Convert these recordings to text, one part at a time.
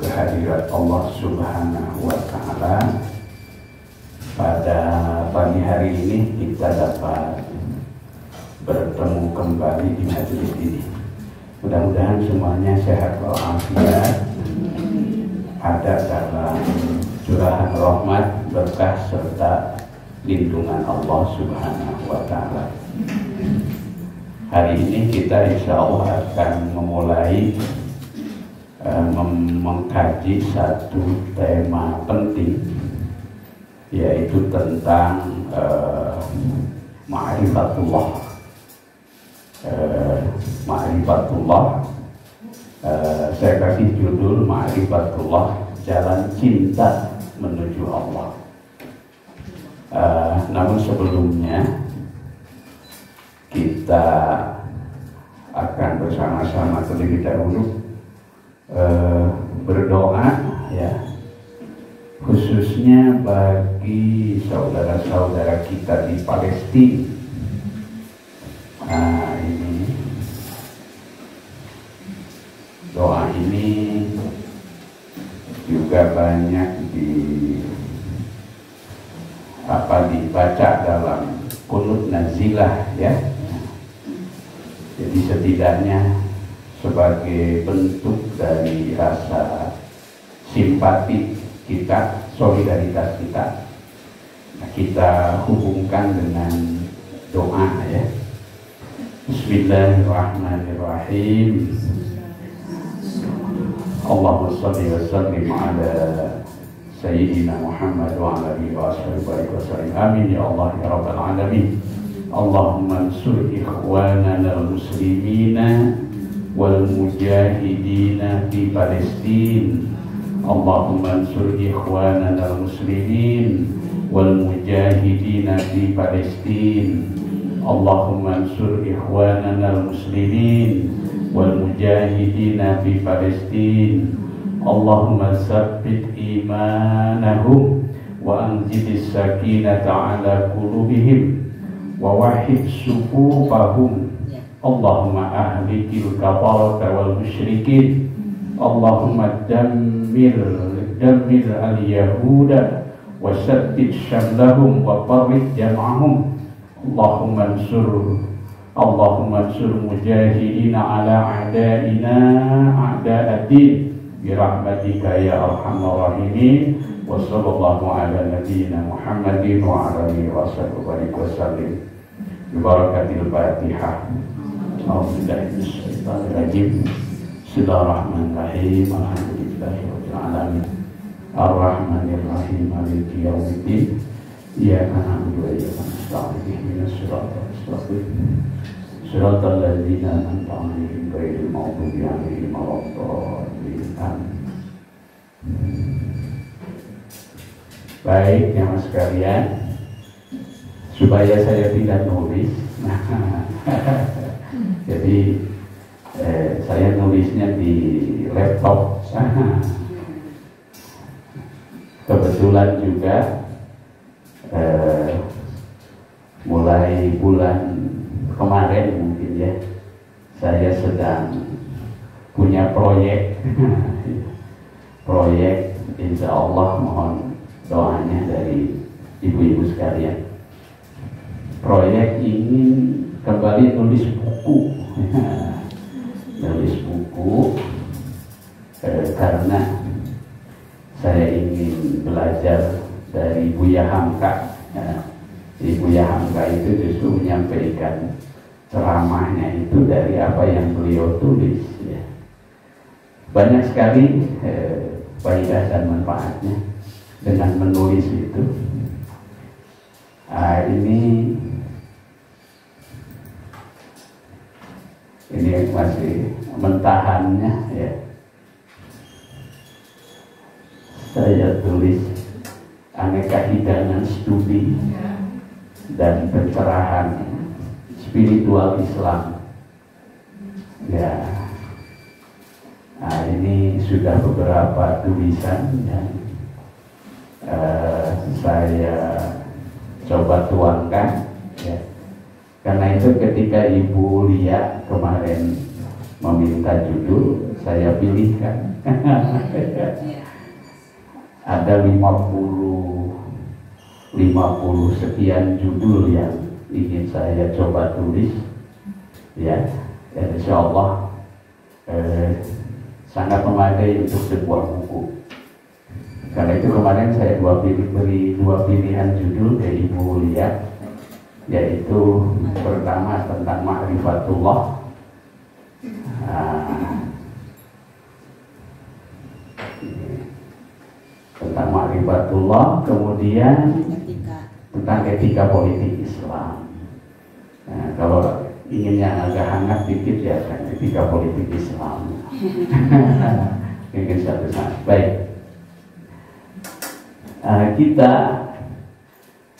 kehadirat Allah Subhanahu wa Ta'ala. Pada pagi hari ini kita dapat bertemu kembali di majelis ini. Mudah-mudahan semuanya sehat walafiat, ada dalam curahan rahmat, berkah serta lindungan Allah Subhanahu wa Ta'ala. Hari ini kita insya Allah akan memulai mengkaji satu tema penting, yaitu tentang ma'rifatullah. Ma'rifatullah, saya kasih judul Ma'rifatullah, jalan cinta menuju Allah. Namun sebelumnya kita akan bersama-sama terlebih dahulu berdoa, ya, khususnya bagi saudara-saudara kita di Palestina. Ini doa ini juga banyak dibaca dalam qunut nazilah, ya. Jadi setidaknya sebagai bentuk dari rasa simpati kita, solidaritas kita, kita hubungkan dengan doa, ya. Bismillahirrahmanirrahim. Allahumma shalli wa sallim ala Sayyidina Muhammad wa ala alihi wa sahbihi wa sallim. Amin ya Allah ya rabbal alamin. Allahumma ansur ikhwanana al-muslimina wal mujahidina fi Palestin. Allahumma ansur ikhwanana al-muslimin wal mujahidina fi Palestin. Allahumma ansur ikhwanana al-muslimin wal mujahidina fi Palestin. Allahumma tsabbit imanahum wa anzidis sakinata ala qulubihim wa wahid sufufahum. Allahumma ahlikil kafarata wal musyrikin. Allahumma dammir al-yahuda wa sabbit syamlahum wa farrid jam'ahum. Allahumma ansur mujahidina ala a'daina a'da'ad-din birahmatika ya arhamar rahimin. Wa sallallahu ala nabiyyina Muhammadin wa ala alihi wa sahbihi wa sallim. Bibarakatil Fatihah. A'udzubillahi minasyaitonir rajim. Bismillahirrahmanirrahim. Alhamdulillahirabbil alamin. Ar-Rahmanir-Rahim. Maliki yaumiddin. Iyyaka na'budu wa iyyaka nasta'in. Ihdinas siratal mustaqim. Siratal ladzina an'amta 'alaihim ghairil maghdubi 'alaihim waladdallin. Baik, jamaah sekalian, supaya saya tidak nulis, jadi saya nulisnya di laptop. Kebetulan juga mulai bulan kemarin mungkin, ya, saya sedang punya proyek. Proyek, insya Allah mohon doanya dari ibu-ibu sekalian. Proyek ini kembali nulis buku. Nulis buku karena saya ingin belajar dari Buya Hamka. Buya Hamka itu justru menyampaikan ceramahnya itu dari apa yang beliau tulis, ya. Banyak sekali faedah dan manfaatnya dengan menulis itu. Ini masih mentahannya, ya. Saya tulis aneka hidangan studi dan pencerahan spiritual Islam, ya. Ini sudah beberapa tulisan yang saya coba tuangkan, ya. Karena itu ketika Ibu Lia kemarin meminta judul, saya pilihkan Ada 50 sekian judul yang ingin saya coba tulis, ya, dan insya Allah sangat memadai untuk sebuah buku. Karena itu kemarin saya beri dua pilihan judul ke Ibu Lia, yaitu pertama tentang ma'rifatullah, tentang ma'rifatullah, kemudian tentang etika politik Islam. Nah, kalau ingin yang agak hangat dikit ya kan etika politik Islam. Mungkin satu saat. Baik. Kita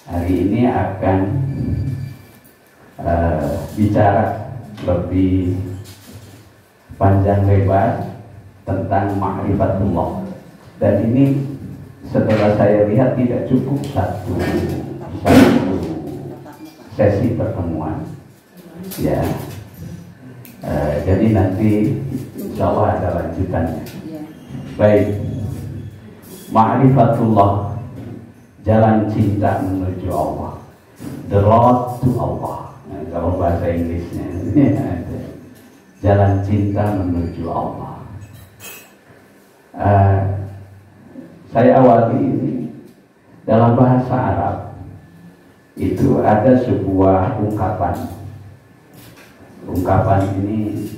hari ini akan bicara lebih panjang lebar tentang ma'rifatullah, dan ini setelah saya lihat tidak cukup satu sesi pertemuan, ya. Jadi nanti insya Allah ada lanjutannya. Baik, ma'rifatullah, jalan cinta menuju Allah, the road to Allah. Nah, kalau bahasa Inggrisnya, jalan cinta menuju Allah. Saya awali ini dalam bahasa Arab itu ada sebuah ungkapan. Ungkapan ini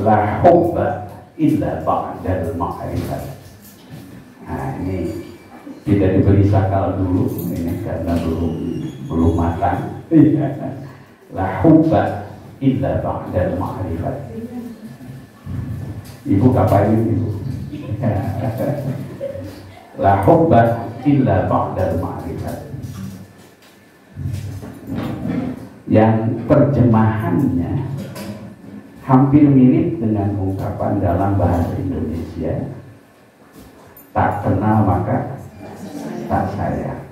la hubba illa ba'dal ma'rifat. Nah, ini tidak diberi sakal dulu ini karena belum matang. La hubba illa ba'dal ma'rifat. Ibu kapan Ibu? La hubba illa ba'dal ma'rifat. Yang terjemahannya hampir mirip dengan ungkapan dalam bahasa Indonesia, tak kenal maka tak sayang,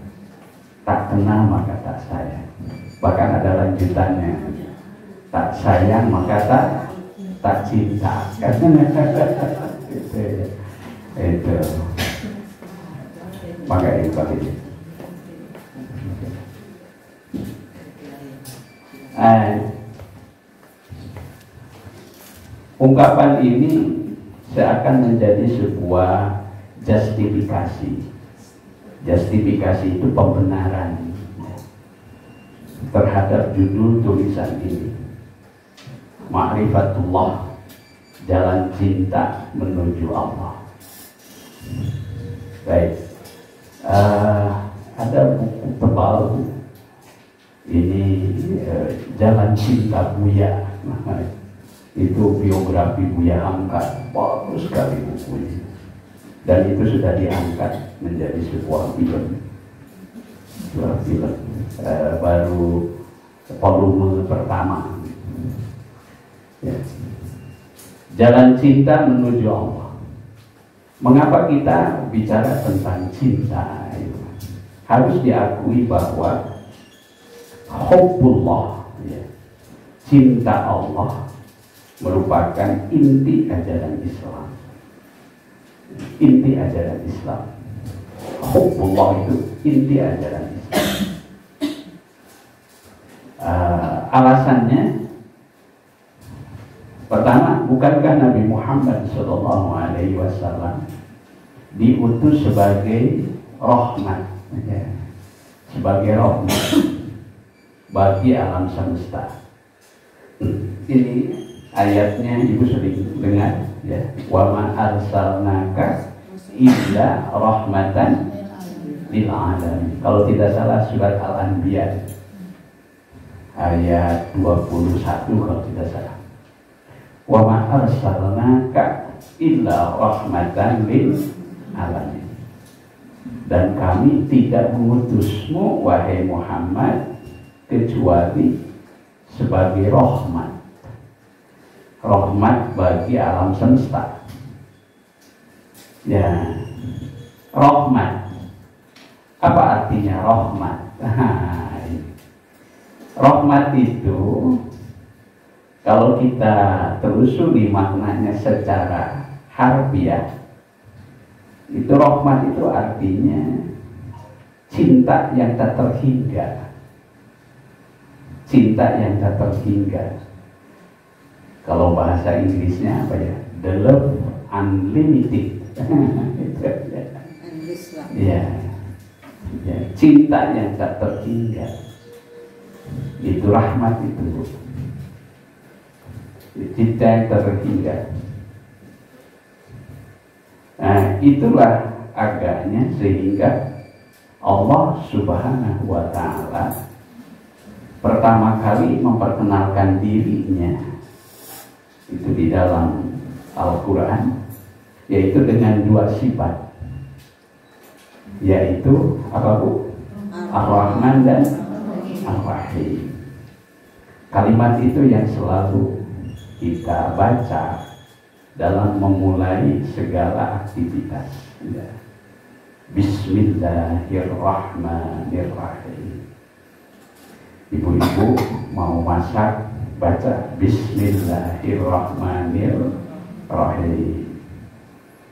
tak kenal maka tak sayang. Bahkan ada lanjutannya, tak sayang maka tak cinta. Itu maka itu. Ungkapan ini seakan menjadi sebuah justifikasi. Justifikasi itu pembenaran terhadap judul tulisan ini, Ma'rifatullah, jalan cinta menuju Allah. Baik, ada buku tebal ini, Jalan Cinta Buya. Itu biografi Buya Hamka, bagus sekali bukunya, dan itu sudah diangkat menjadi sebuah film. Baru volume pertama, ya. Jalan cinta menuju Allah. Mengapa kita bicara tentang cinta? Harus diakui bahwa hubbullah, ya, cinta Allah merupakan inti ajaran Islam. Inti ajaran Islam. Hubbullah itu inti ajaran Islam. Alasannya, pertama, bukankah Nabi Muhammad SAW diutus sebagai rahmat, ya, sebagai rahmat bagi alam semesta. Ini ayatnya Ibu sering dengar, ya, wa ma arsalnaka illa rahmatan lil alamin. Kalau tidak salah surat Al-Anbiya ayat 21 kalau tidak salah. Wa ma arsalnaka illa rahmatan lil alamin. Dan kami tidak mengutusmu wahai Muhammad kecuali sebagai rahmat. Rahmat bagi alam semesta. Ya, rahmat. Apa artinya rahmat? Rahmat itu kalau kita telusuri maknanya secara harfiah. Itu rahmat itu artinya cinta yang tak terhingga. Cinta yang tak terhingga. Kalau bahasa Inggrisnya apa ya? The love unlimited. Ya, ya, cinta yang tak terhingga. Itu rahmat itu. Cinta yang terhingga. Nah, itulah agaknya sehingga Allah Subhanahu wa Ta'ala pertama kali memperkenalkan dirinya itu di dalam Al-Quran, yaitu dengan dua sifat, yaitu apa Bu? Ar-Rahman dan Ar-Rahim. Kalimat itu yang selalu kita baca dalam memulai segala aktivitas. Ya. Bismillahirrahmanirrahim. Ibu-ibu mau masak, baca Bismillahirrahmanirrahim.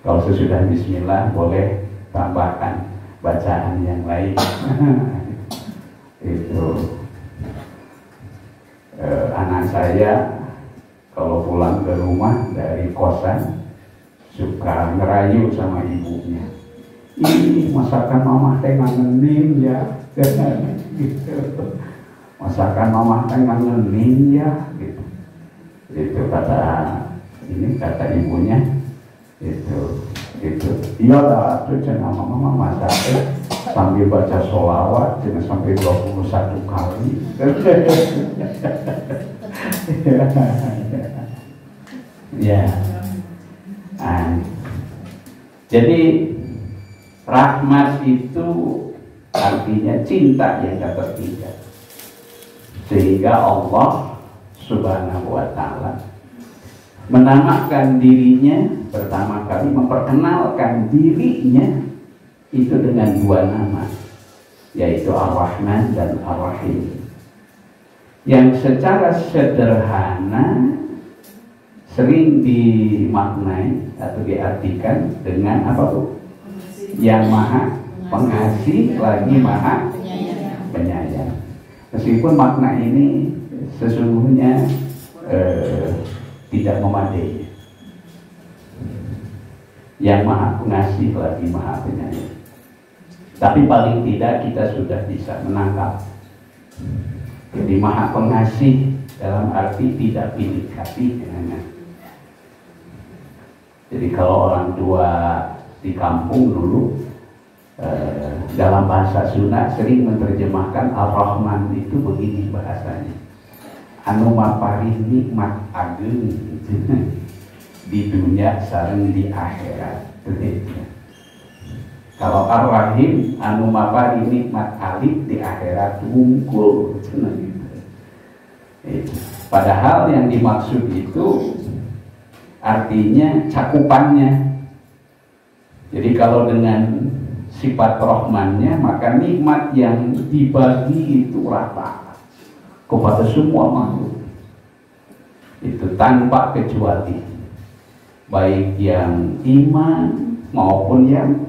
Kalau sesudah Bismillah boleh tambahkan bacaan yang lain. Itu anak saya kalau pulang ke rumah dari kosan suka ngerayu sama ibunya. Ini masakan mama teh ngangenin ya, gitu. Masakan mama teh ngangenin ya, gitu. Itu kata ibunya. Itu. Iya dah, tuh cenah mama masak sambil baca sholawat, jangan sampai 21 kali. Ya. Jadi rahmat itu artinya cinta yang tak terhingga. Sehingga Allah Subhanahu wa Ta'ala menamakan dirinya, pertama kali memperkenalkan dirinya itu dengan dua nama, yaitu Ar-Rahman dan Ar-Rahim, yang secara sederhana sering dimaknai atau diartikan dengan apa tuh? Yang maha pengasih lagi maha penyayang. Meskipun makna ini sesungguhnya tidak memadai. Yang maha pengasih lagi maha penyayang. Tapi paling tidak kita sudah bisa menangkap. Jadi maha pengasih dalam arti tidak pilih kasih. Jadi kalau orang tua di kampung dulu dalam bahasa Sunda sering menerjemahkan Ar-Rahman itu begini bahasanya, anu maparin nikmat ageung di dunia sareng di akhirat. Kalau Ar-Rahim anu maparin nikmat alif di akhirat wungkul. Padahal yang dimaksud itu artinya cakupannya. Jadi kalau dengan sifat Rahmannya, maka nikmat yang dibagi itu rata kepada semua makhluk. Itu tanpa kecuali, baik yang iman maupun yang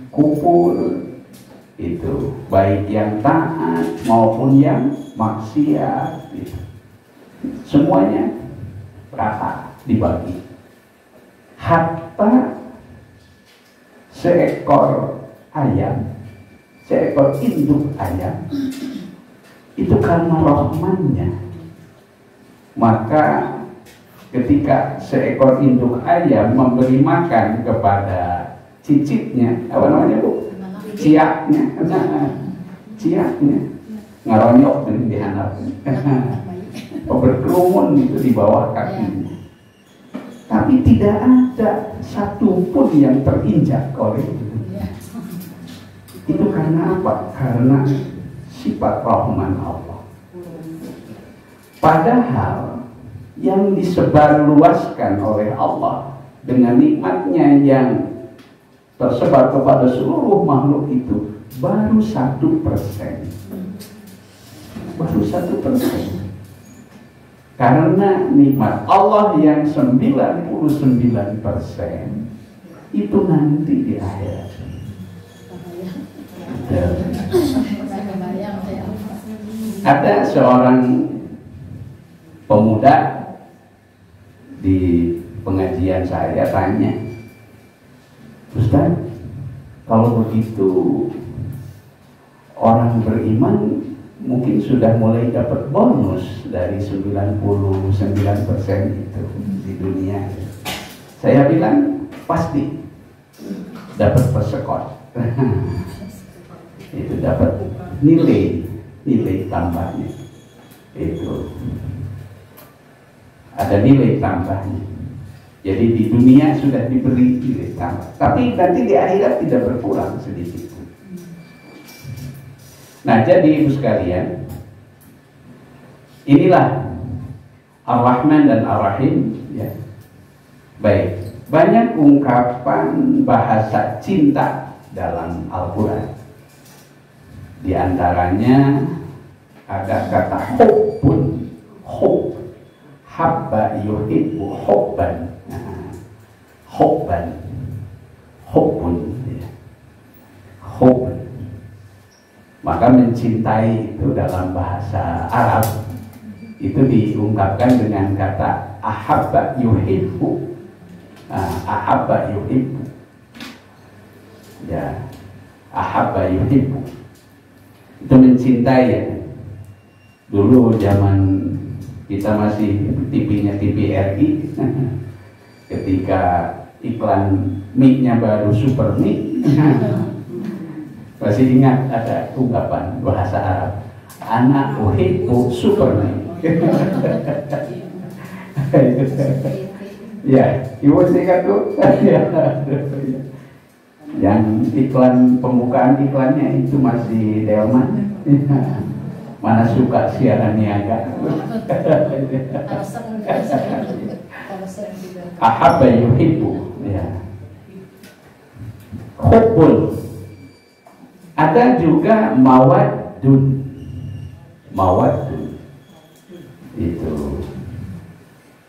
kufur, itu baik yang taat maupun yang maksiat, itu semuanya rata dibagi. Hatta seekor ayam, seekor induk ayam itu karena rahmannya, maka ketika seekor induk ayam memberi makan kepada cicitnya, apa namanya Bu? Ciaknya, ciaknya ngaronyok di handap, berkerumun itu di bawah kakinya. Tapi tidak ada satupun yang terinjak oleh itu. Itu karena apa? Karena sifat Rahman Allah. Padahal yang disebarluaskan oleh Allah dengan nikmatnya yang tersebar kepada seluruh makhluk itu baru 1%. Baru 1%. Karena nikmat Allah yang 99% itu nanti di akhirat. Ada seorang pemuda di pengajian saya tanya, Ustaz, kalau begitu orang beriman mungkin sudah mulai dapat bonus dari 99% itu di dunia. Saya bilang pasti dapat persekot. Itu dapat nilai tambahnya. Itu ada nilai tambahnya. Jadi di dunia sudah diberi nilai tambah, tapi nanti di akhirat tidak berkurang sedikit. Nah, jadi ibu sekalian, inilah Ar-Rahman dan Ar-Rahim, ya. Baik, banyak ungkapan bahasa cinta dalam Al-Quran. Di antaranya ada kata hubbun, hub, habba yuhibbu hubban, hubban, hubbun, ya. Hubbun. Maka mencintai itu dalam bahasa Arab itu diungkapkan dengan kata ahabba yuhibbu. Ahabba yuhibbu. Ya, ahabba yuhibbu. Itu mencintai, ya. Dulu zaman kita masih TV-nya TVRI, ketika iklan mic-nya baru super mic. Masih ingat ada ungkapan bahasa Arab, anak uhibbu Superman. Ya, ibu ingat tuh. Yang iklan pembukaan iklannya itu masih Delman. Mana suka siaran niaga. Ahabba yuhibbu, ya. Hubbun. Ada juga mawaddun. Mawaddun itu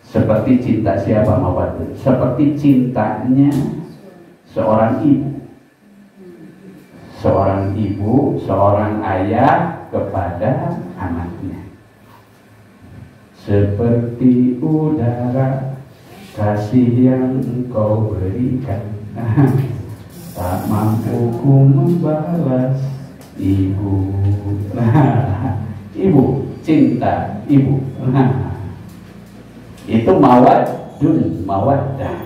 seperti cinta siapa mawaddun? Seperti cintanya seorang ibu. Seorang ibu, seorang ayah kepada anaknya. Seperti udara kasih yang engkau berikan. Tak mampu ku membalas ibu. Nah, ibu, cinta ibu. Nah, itu mawaddun, mawaddah.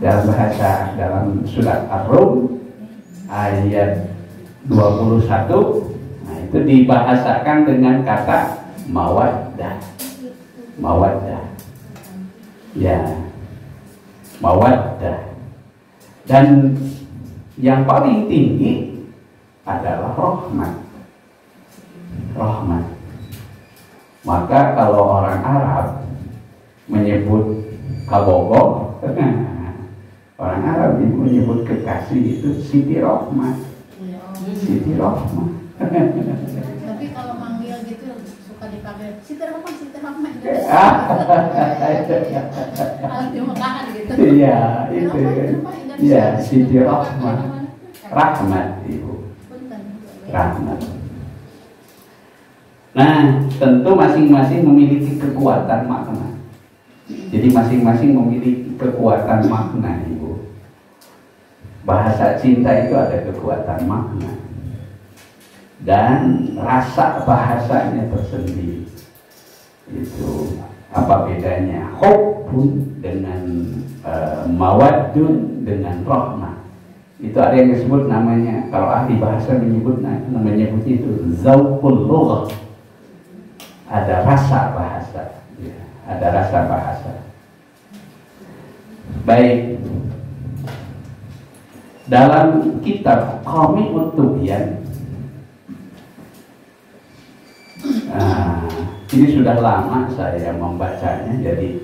Dalam surat Ar-Rum ayat 21, nah itu dibahasakan dengan kata mawaddah. Mawaddah. Ya. Mawaddah. Dan yang paling tinggi adalah rahmat. Rahmat. Maka kalau orang Arab menyebut kabogo, orang Arab itu menyebut kekasih itu Siti Rahmat. Siti Rahmat. Tapi kalau manggil gitu suka dipakai Siti Rahmat, Siti Rahmat. Alat dimakakan gitu. Iya, itu. Ya, Siti Rahmat. Rahmat ibu. Rahmat. Nah, tentu masing-masing memiliki kekuatan makna. Jadi masing-masing memiliki kekuatan makna ibu. Bahasa cinta itu ada kekuatan makna. Dan rasa bahasanya tersendiri. Itu apa bedanya? Hubbun dengan mawaddun dengan rahmah. Itu ada yang disebut namanya, kalau ahli bahasa menyebutnya itu zauqul lughah. Ada rasa bahasa, ya, ada rasa bahasa. Baik, dalam kitab Qami'ut Tubyan, ini sudah lama saya membacanya, jadi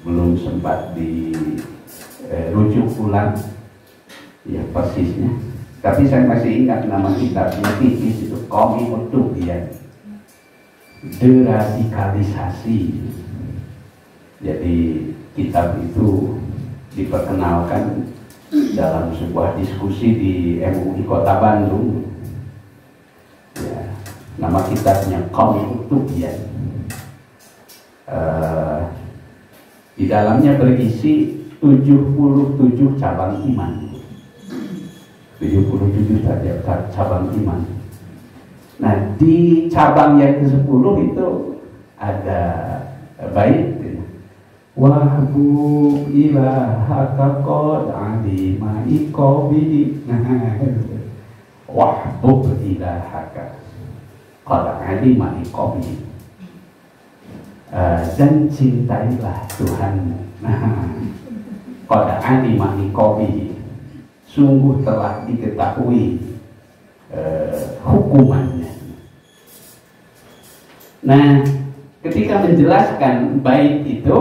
belum sempat dirujuk ulang ya persisnya. Tapi saya masih ingat nama kitabnya tipis itu Qami'ut Tubyan. deradikalisasi. Jadi kitab itu diperkenalkan dalam sebuah diskusi di MUI Kota Bandung. Ya, nama kitabnya Qaum Utubian. Di dalamnya berisi 77 cabang iman. 77 cabang iman. Nah, di cabang yang ke-10 itu ada bait wahbu ilahaka qad alima iqabi. Wahbu ilahaka qad alima iqabi. Dan cintailah Tuhanmu. Qad alima iqabi. Sungguh telah diketahui hukumannya. Nah, ketika menjelaskan bait itu,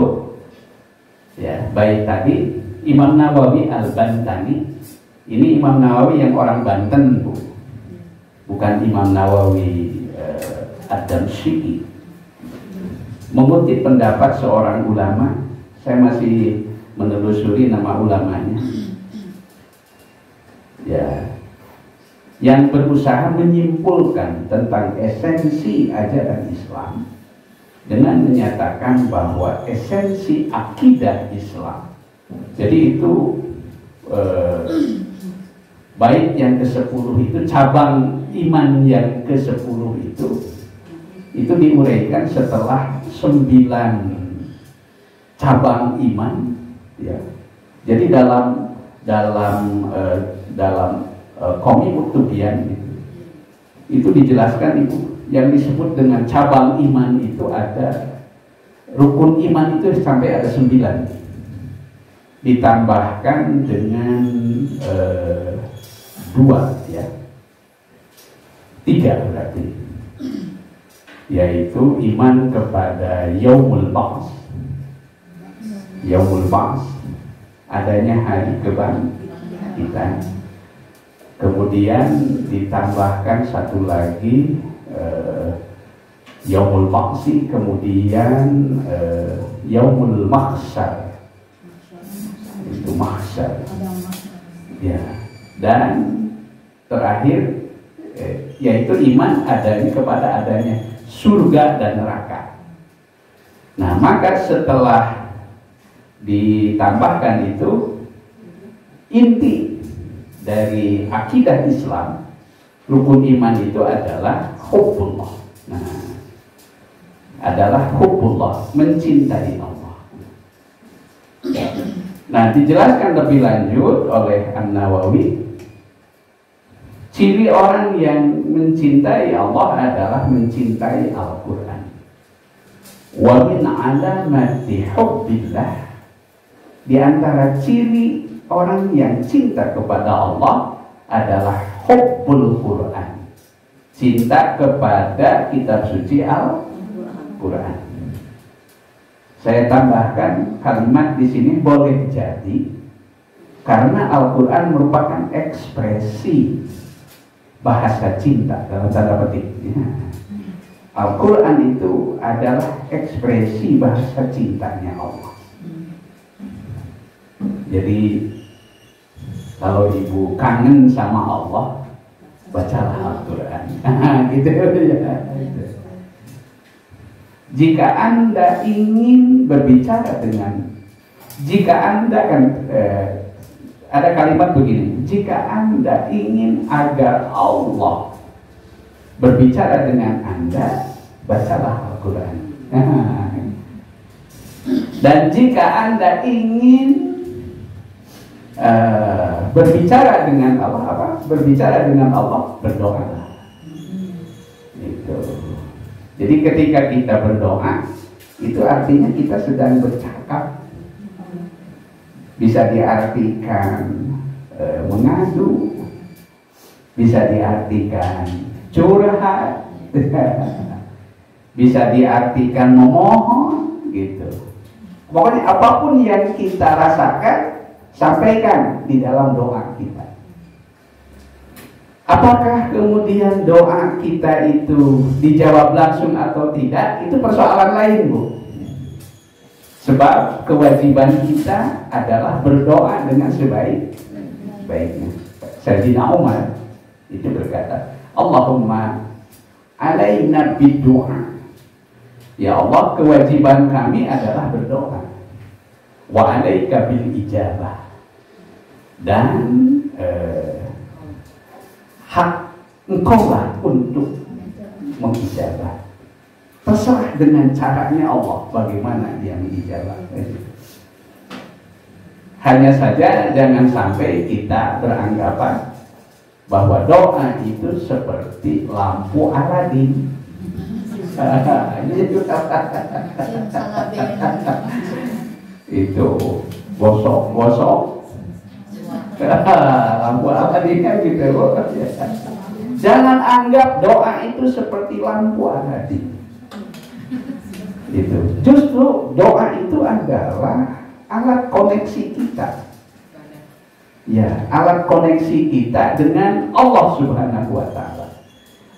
ya, bait tadi Imam Nawawi Al-Bantani. Ini Imam Nawawi yang orang Banten, Bu. Bukan Imam Nawawi Ad-Damsyiki. Mengutip pendapat seorang ulama, saya masih menelusuri nama ulamanya. Ya, yang berusaha menyimpulkan tentang esensi ajaran Islam dengan menyatakan bahwa esensi akidah Islam. Jadi itu bait yang ke-10 itu, cabang iman yang ke-10 itu diuraikan setelah 9 cabang iman, ya. Jadi dalam Qaum Utubian itu dijelaskan itu yang disebut dengan cabang iman itu ada rukun iman itu sampai ada 9, ditambahkan dengan 2, ya, 3 berarti, yaitu iman kepada Yaumul Ba'ts, adanya hari kebangkitan. Kemudian ditambahkan satu lagi Yaumul Ba'tsi, kemudian Yaumul Mahsyar, itu mahsyar, ya, dan terakhir yaitu iman adanya kepada adanya surga dan neraka. Nah, maka setelah ditambahkan itu, inti dari akidah Islam, rukun iman itu adalah hubbullah. Nah, adalah hubbullah, mencintai Allah. Nah, dijelaskan lebih lanjut oleh An-Nawawi, ciri orang yang mencintai Allah adalah mencintai Al-Quran. Wa min alamati hubbillah, di antara ciri orang yang cinta kepada Allah adalah hubbul Quran, cinta kepada kitab suci Al-Quran. Saya tambahkan kalimat di sini, boleh jadi karena Al-Quran merupakan ekspresi bahasa cinta dalam tanda petik. Al-Quran itu adalah ekspresi bahasa cintanya Allah. Jadi kalau ibu kangen sama Allah, bacalah Al-Quran. Gitu ya. Jika Anda ingin berbicara jika Anda kan ada kalimat begini, jika Anda ingin agar Allah berbicara dengan Anda, bacalah Al-Quran. Dan jika Anda ingin berbicara dengan Allah, berdoa. Itu. Jadi ketika kita berdoa, itu artinya kita sedang bercakap. Bisa diartikan mengadu, bisa diartikan curhat, bisa diartikan memohon, gitu. Pokoknya apapun yang kita rasakan, sampaikan di dalam doa kita. Apakah kemudian doa kita itu dijawab langsung atau tidak, itu persoalan lain, Bu. Sebab kewajiban kita adalah berdoa dengan sebaik-baiknya. Sayyidina Umar itu berkata, Allahumma alaina biddu'a. Ya Allah, kewajiban kami adalah berdoa. Wa alaika bil ijabah. Dan hak engkaulah untuk mengijabah. Terserah dengan caranya Allah bagaimana dia mengijabah. Hanya saja jangan sampai kita beranggapan bahwa doa itu seperti lampu Aladin. Itu gosok-gosok lampu Aladin kan gitu. Jangan anggap doa itu seperti lampu Aladin. Itu justru doa itu adalah alat koneksi kita. Ya, alat koneksi kita dengan Allah Subhanahu wa Ta'ala.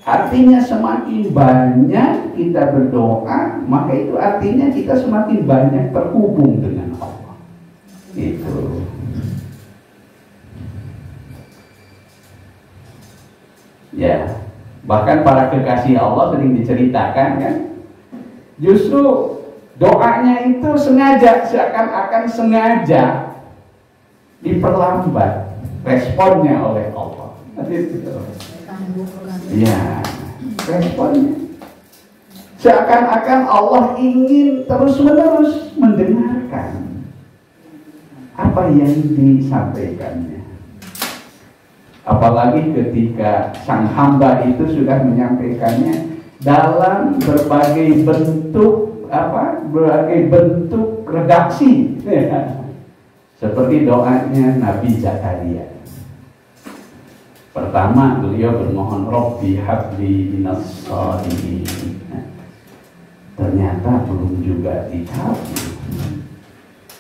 Artinya semakin banyak kita berdoa, maka itu artinya kita semakin banyak terhubung dengan Allah. Itu. Ya, bahkan para kekasih Allah sering diceritakan kan, justru doanya itu sengaja, seakan-akan sengaja diperlambat responnya oleh Allah. Ya, responnya seakan-akan Allah ingin terus-menerus mendengarkan apa yang disampaikannya. Apalagi ketika sang hamba itu sudah menyampaikannya dalam berbagai bentuk berbagai bentuk redaksi. Seperti doanya Nabi Zakaria. Pertama beliau bermohon Rabbi habli minas shalihin. Ternyata belum juga dikabul.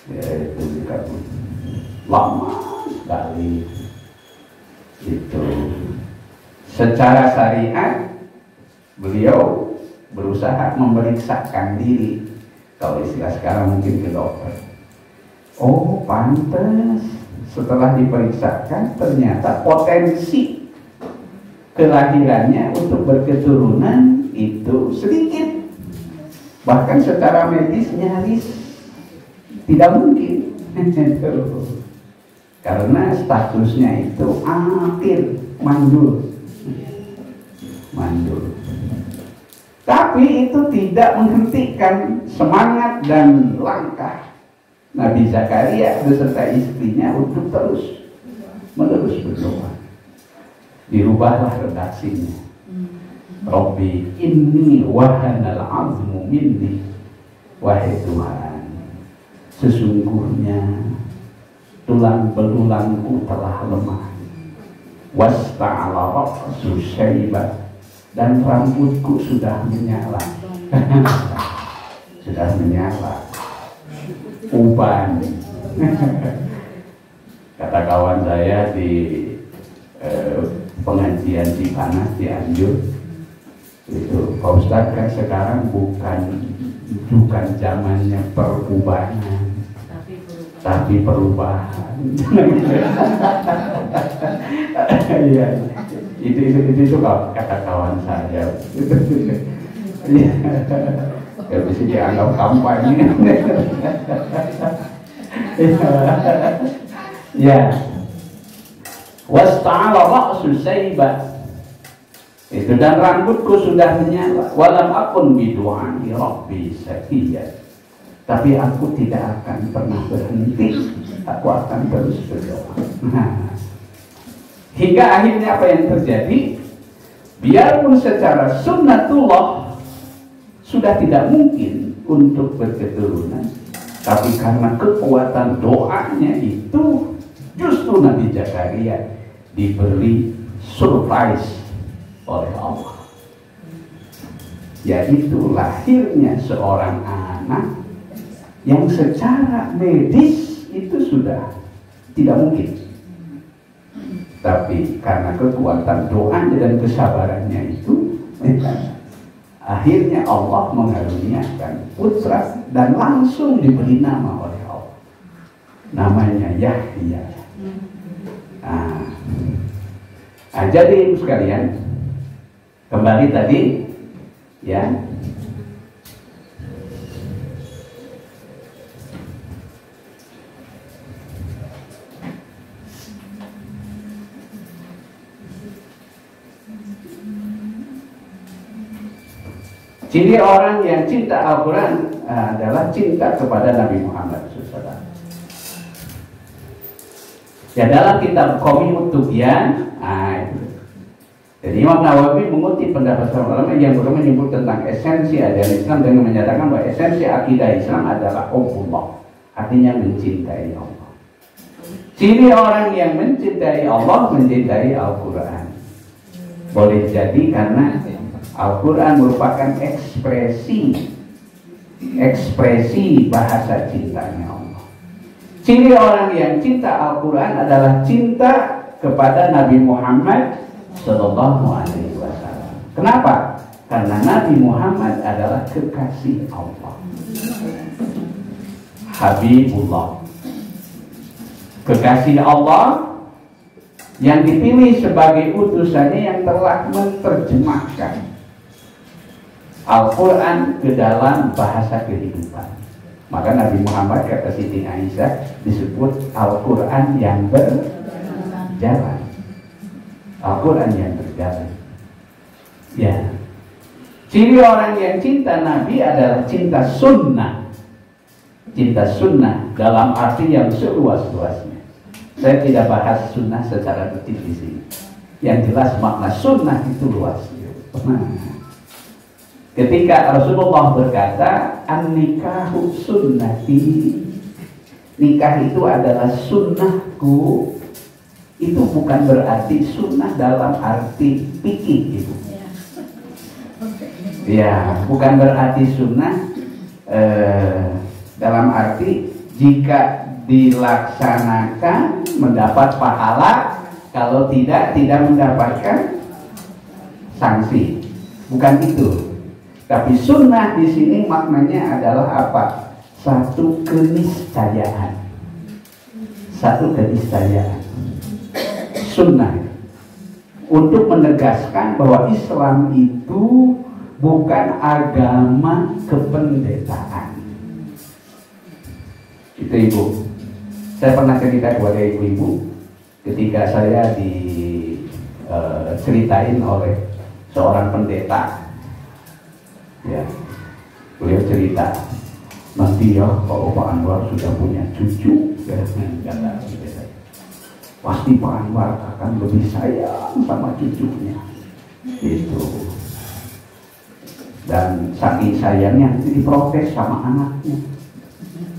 Ya, itu dikabul. Lama sekali. Itu. Secara syariat beliau berusaha memeriksakan diri. Kalau istilah sekarang mungkin ke dokter. Oh, pantas. Setelah diperiksakan ternyata potensi kelahirannya untuk berketurunan itu sedikit. Bahkan secara medis nyaris tidak mungkin. Karena statusnya itu akhir mandul. Tapi itu tidak menghentikan semangat dan langkah Nabi Zakaria beserta istrinya untuk terus-menerus berdoa. Dirubahlah redaksinya. Rabbi inni wahanal azmu minni. Wahai Tuhan, sesungguhnya tulang belulangku telah lemah. Wasta'ala ra'su syaiba, dan rambutku sudah menyala. Sudah menyala. Uban. Kata kawan saya di pengajian di Panas di Anjur, itu Pak Ustadz kan sekarang bukan zamannya perubahan, tapi perubahan. Iya, itu kata kawan saya. Ya bisa dianggap kampanye. Ya. Wasta'ala ra'su syaiba. Itu, dan rambutku sudah menyala. Walam akun bidu'ani rabbi sakiyya. Tapi aku tidak akan pernah berhenti. Aku akan terus berdoa. Hingga akhirnya apa yang terjadi? Biarpun secara sunnatullah sudah tidak mungkin untuk berketurunan, tapi karena kekuatan doanya itu, justru Nabi Zakaria diberi surprise oleh Allah, yaitu lahirnya seorang anak yang secara medis itu sudah tidak mungkin. Tapi karena kekuatan doanya dan kesabarannya itu, akhirnya Allah mengaruniakan putra dan langsung diberi nama oleh Allah. Namanya Yahya. Jadi ibu sekalian, kembali tadi ya. Ciri orang yang cinta Al-Quran adalah cinta kepada Nabi Muhammad SAW. Ya, dalam kitab Qomiyut Tubyan, jadi Imam Nawawi mengutip pendapat ulama yang menyebut tentang esensi ajaran Islam dengan menyatakan bahwa esensi akidah Islam adalah hubbullah, artinya mencintai Allah. Ciri orang yang mencintai Allah mencintai Al-Quran. Boleh jadi karena Al-Quran merupakan ekspresi bahasa cintanya Allah. Ciri orang yang cinta Al-Quran adalah cinta kepada Nabi Muhammad Sallallahu Alaihi Wasallam. Kenapa? Karena Nabi Muhammad adalah kekasih Allah, Habibullah, kekasih Allah yang dipilih sebagai utusannya yang telah menerjemahkan Al-Quran ke dalam bahasa kehidupan. Maka Nabi Muhammad, kata Siti Aisyah, disebut Al-Quran yang berjalan. Al-Quran yang berjalan. Ya. Ciri orang yang cinta Nabi adalah cinta sunnah. Cinta sunnah dalam arti yang seluas-luasnya. Saya tidak bahas sunnah secara detail di sini. Yang jelas makna sunnah itu luas. Ketika Rasulullah berkata, an-nikahu sunnati, nikah itu adalah sunnahku, itu bukan berarti sunnah dalam arti fikih itu. Ya, bukan berarti sunnah dalam arti jika dilaksanakan mendapat pahala, kalau tidak mendapatkan sanksi. Bukan itu. Tapi sunnah di sini maknanya adalah apa? Satu keniscayaan. Satu keniscayaan. Sunnah untuk menegaskan bahwa Islam itu bukan agama kependetaan. Itu Ibu. Saya pernah cerita kepada ibu-ibu ketika saya diceritain oleh seorang pendeta. Ya, beliau cerita, nanti ya kalau Pak Anwar sudah punya cucu, ya, kata pasti Pak Anwar akan lebih sayang sama cucunya. Itu. Dan saking sayangnya diprotes sama anaknya.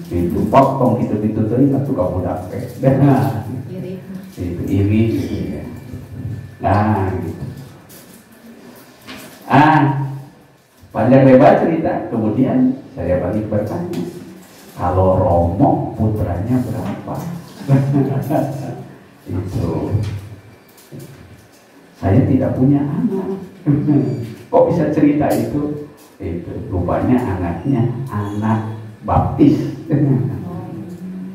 Itu potong gitu tadi satu kamu dapat. Itu iri gitu ya. Nah, gitu. Panjang lebar cerita, kemudian saya balik bertanya, kalau Romo putranya berapa? Itu, saya tidak punya anak. Kok bisa cerita itu? Itu rupanya anaknya anak baptis.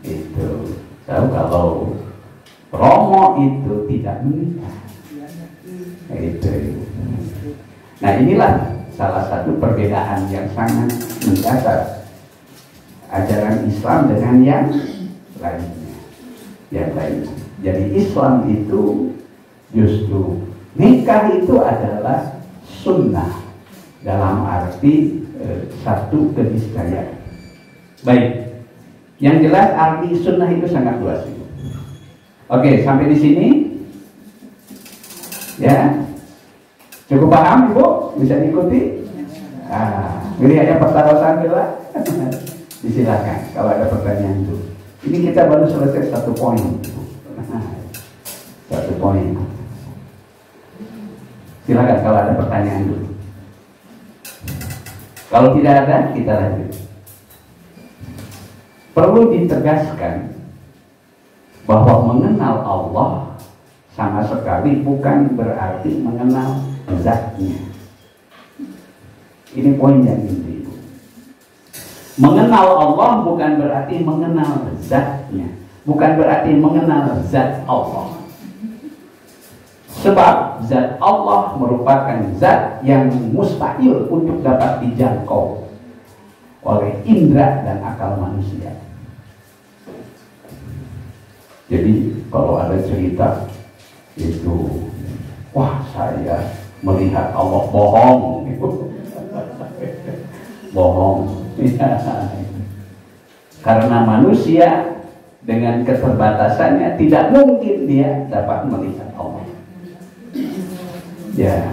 Itu, tahu kalau Romo itu tidak menikah. Itu. Nah, inilah salah satu perbedaan yang sangat mendasar ajaran Islam dengan yang lainnya. Jadi Islam itu justru nikah itu adalah sunnah dalam arti satu keniscayaan. Baik, yang jelas arti sunnah itu sangat luas. Oke, sampai di sini ya. Cukup paham Ibu? Bisa diikuti? Ini hanya pertaruhan bila. Disilakan kalau ada pertanyaan itu. Ini kita baru selesai satu poin. Satu poin. Silakan kalau ada pertanyaan dulu. Kalau tidak ada, kita lanjut. Perlu ditegaskan bahwa mengenal Allah sangat sama sekali bukan berarti mengenal zatnya. Ini poin yang inti. Mengenal Allah bukan berarti mengenal zatnya, bukan berarti mengenal zat Allah. Sebab zat Allah merupakan zat yang mustahil untuk dapat dijangkau oleh indera dan akal manusia. Jadi kalau ada cerita itu, wah saya melihat Allah, bohong, bohong. Karena manusia dengan keterbatasannya tidak mungkin dia dapat melihat Allah. Ya,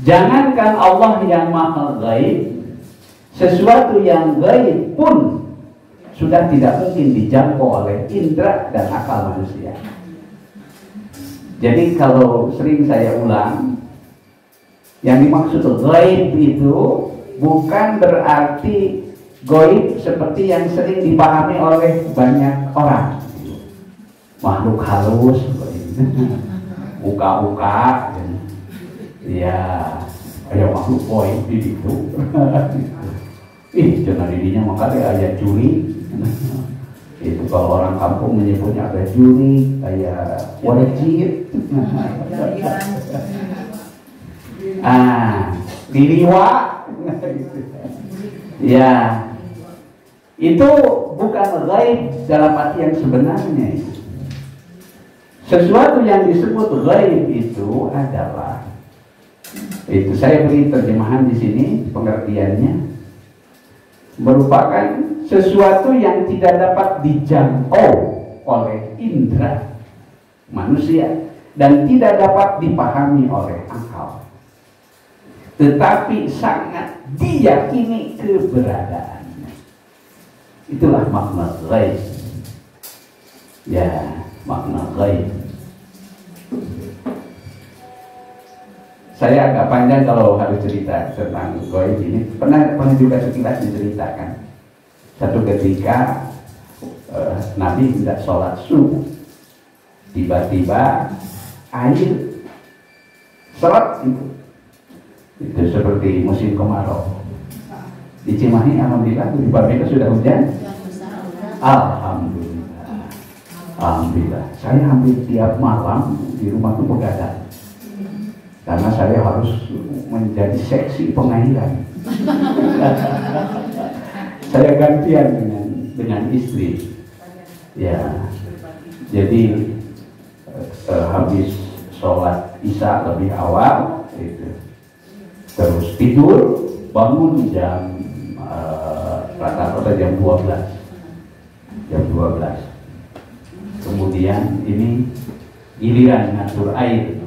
jangankan Allah yang maha gaib, sesuatu yang gaib pun sudah tidak mungkin dijangkau oleh indera dan akal manusia. Jadi kalau sering saya ulang, yang dimaksud gaib itu bukan berarti gaib seperti yang sering dipahami oleh banyak orang, makhluk halus, buka-buka, ya, ada makhluk gaib di situ. Jangan dirinya makanya ayat juri. Itu kalau orang kampung menyebutnya ada juri, kayak wajib. Diriwa. Ya, itu bukan gaib dalam arti yang sebenarnya. Sesuatu yang disebut gaib itu adalah, itu saya beri terjemahan di sini pengertiannya, merupakan sesuatu yang tidak dapat dijangkau oleh indera manusia dan tidak dapat dipahami oleh akal, tetapi sangat diyakini keberadaannya. Itulah makna gaib. Ya, makna gaib. Saya agak panjang kalau harus cerita tentang gaib ini. Pernah juga sekilas diceritakan. Satu ketika Nabi tidak sholat subuh, tiba-tiba air seret itu seperti musim kemarau. Di Cimahi alhamdulillah di Barbeka sudah hujan. Alhamdulillah. Alhamdulillah. Saya hampir tiap malam di rumah itu begadang. Karena saya harus menjadi seksi pengairan. Saya gantian dengan istri. Ya, jadi habis sholat isya lebih awal, gitu. Terus tidur, bangun jam rata-rata jam 12. Jam 12. Kemudian ini giliran ngatur air.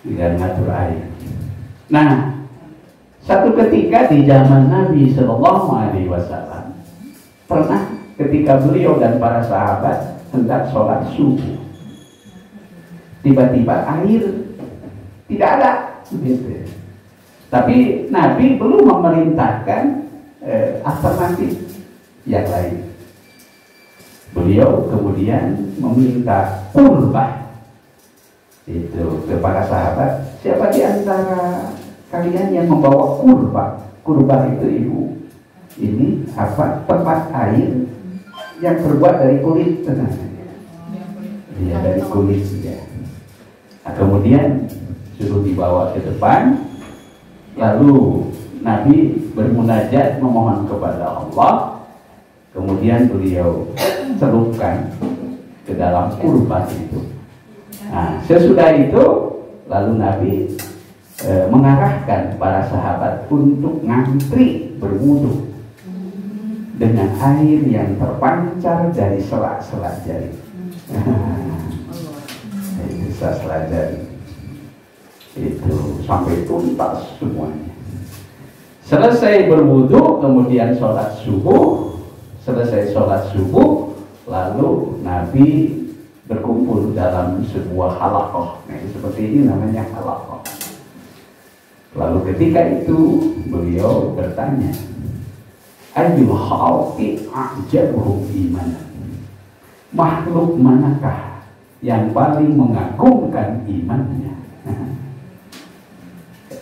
Giliran ngatur air. Nah, satu ketika di zaman Nabi Shallallahu Alaihi Wasallam pernah ketika beliau dan para sahabat hendak sholat subuh, tiba-tiba air tidak ada, gitu. Tapi Nabi belum memerintahkan alternatif yang lain. Beliau kemudian meminta qurbah itu kepada sahabat, siapa di antara kalian yang membawa qurbah? Qurbah itu ibu, ini apa, tempat air yang terbuat dari kulit, ya dari kulit ya. Nah, kemudian suruh dibawa ke depan, lalu Nabi bermunajat memohon kepada Allah, kemudian beliau celupkan ke dalam qurbah itu. Nah, sesudah itu lalu Nabi mengarahkan para sahabat untuk ngantri berwudu dengan air yang terpancar dari sela-sela jari. Itu sela-sela jari itu sampai tuntas semuanya. Selesai berwudu, kemudian sholat subuh. Selesai sholat subuh, lalu Nabi berkumpul dalam sebuah halaqah. Nah, seperti ini namanya halaqah. Lalu ketika itu beliau bertanya, ayyul khalqi a'jabuhum imanan. makhluk manakah yang paling mengagumkan imannya?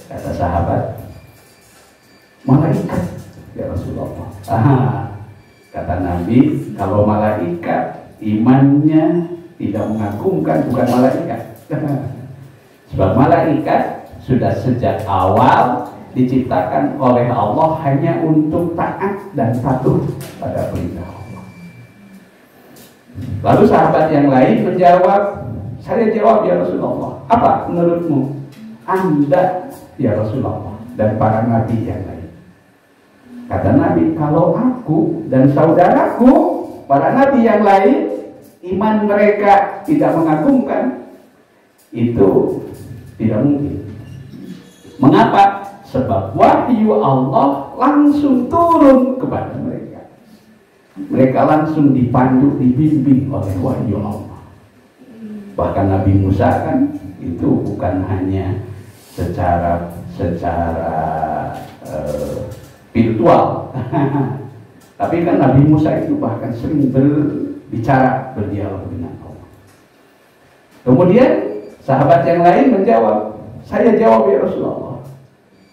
Kata sahabat, malaikat ya Rasulullah. Kata Nabi, kalau malaikat imannya tidak mengagumkan, bukan malaikat. Sebab malaikat sudah sejak awal diciptakan oleh Allah hanya untuk taat dan patuh pada perintah Allah. Lalu sahabat yang lain menjawab, saya jawab ya Rasulullah, apa menurutmu? Anda ya Rasulullah dan para nabi yang lain. Kata Nabi, kalau aku dan saudaraku, para nabi yang lain, iman mereka tidak mengagumkan, itu tidak mungkin. Mengapa? Sebab wahyu Allah langsung turun kepada mereka. Mereka langsung dipandu, dibimbing oleh wahyu Allah. Bahkan Nabi Musa kan itu bukan hanya secara virtual, tapi kan Nabi Musa itu bahkan sering berbicara, berdialog dengan Allah. Kemudian sahabat yang lain menjawab, saya jawab ya Rasulullah,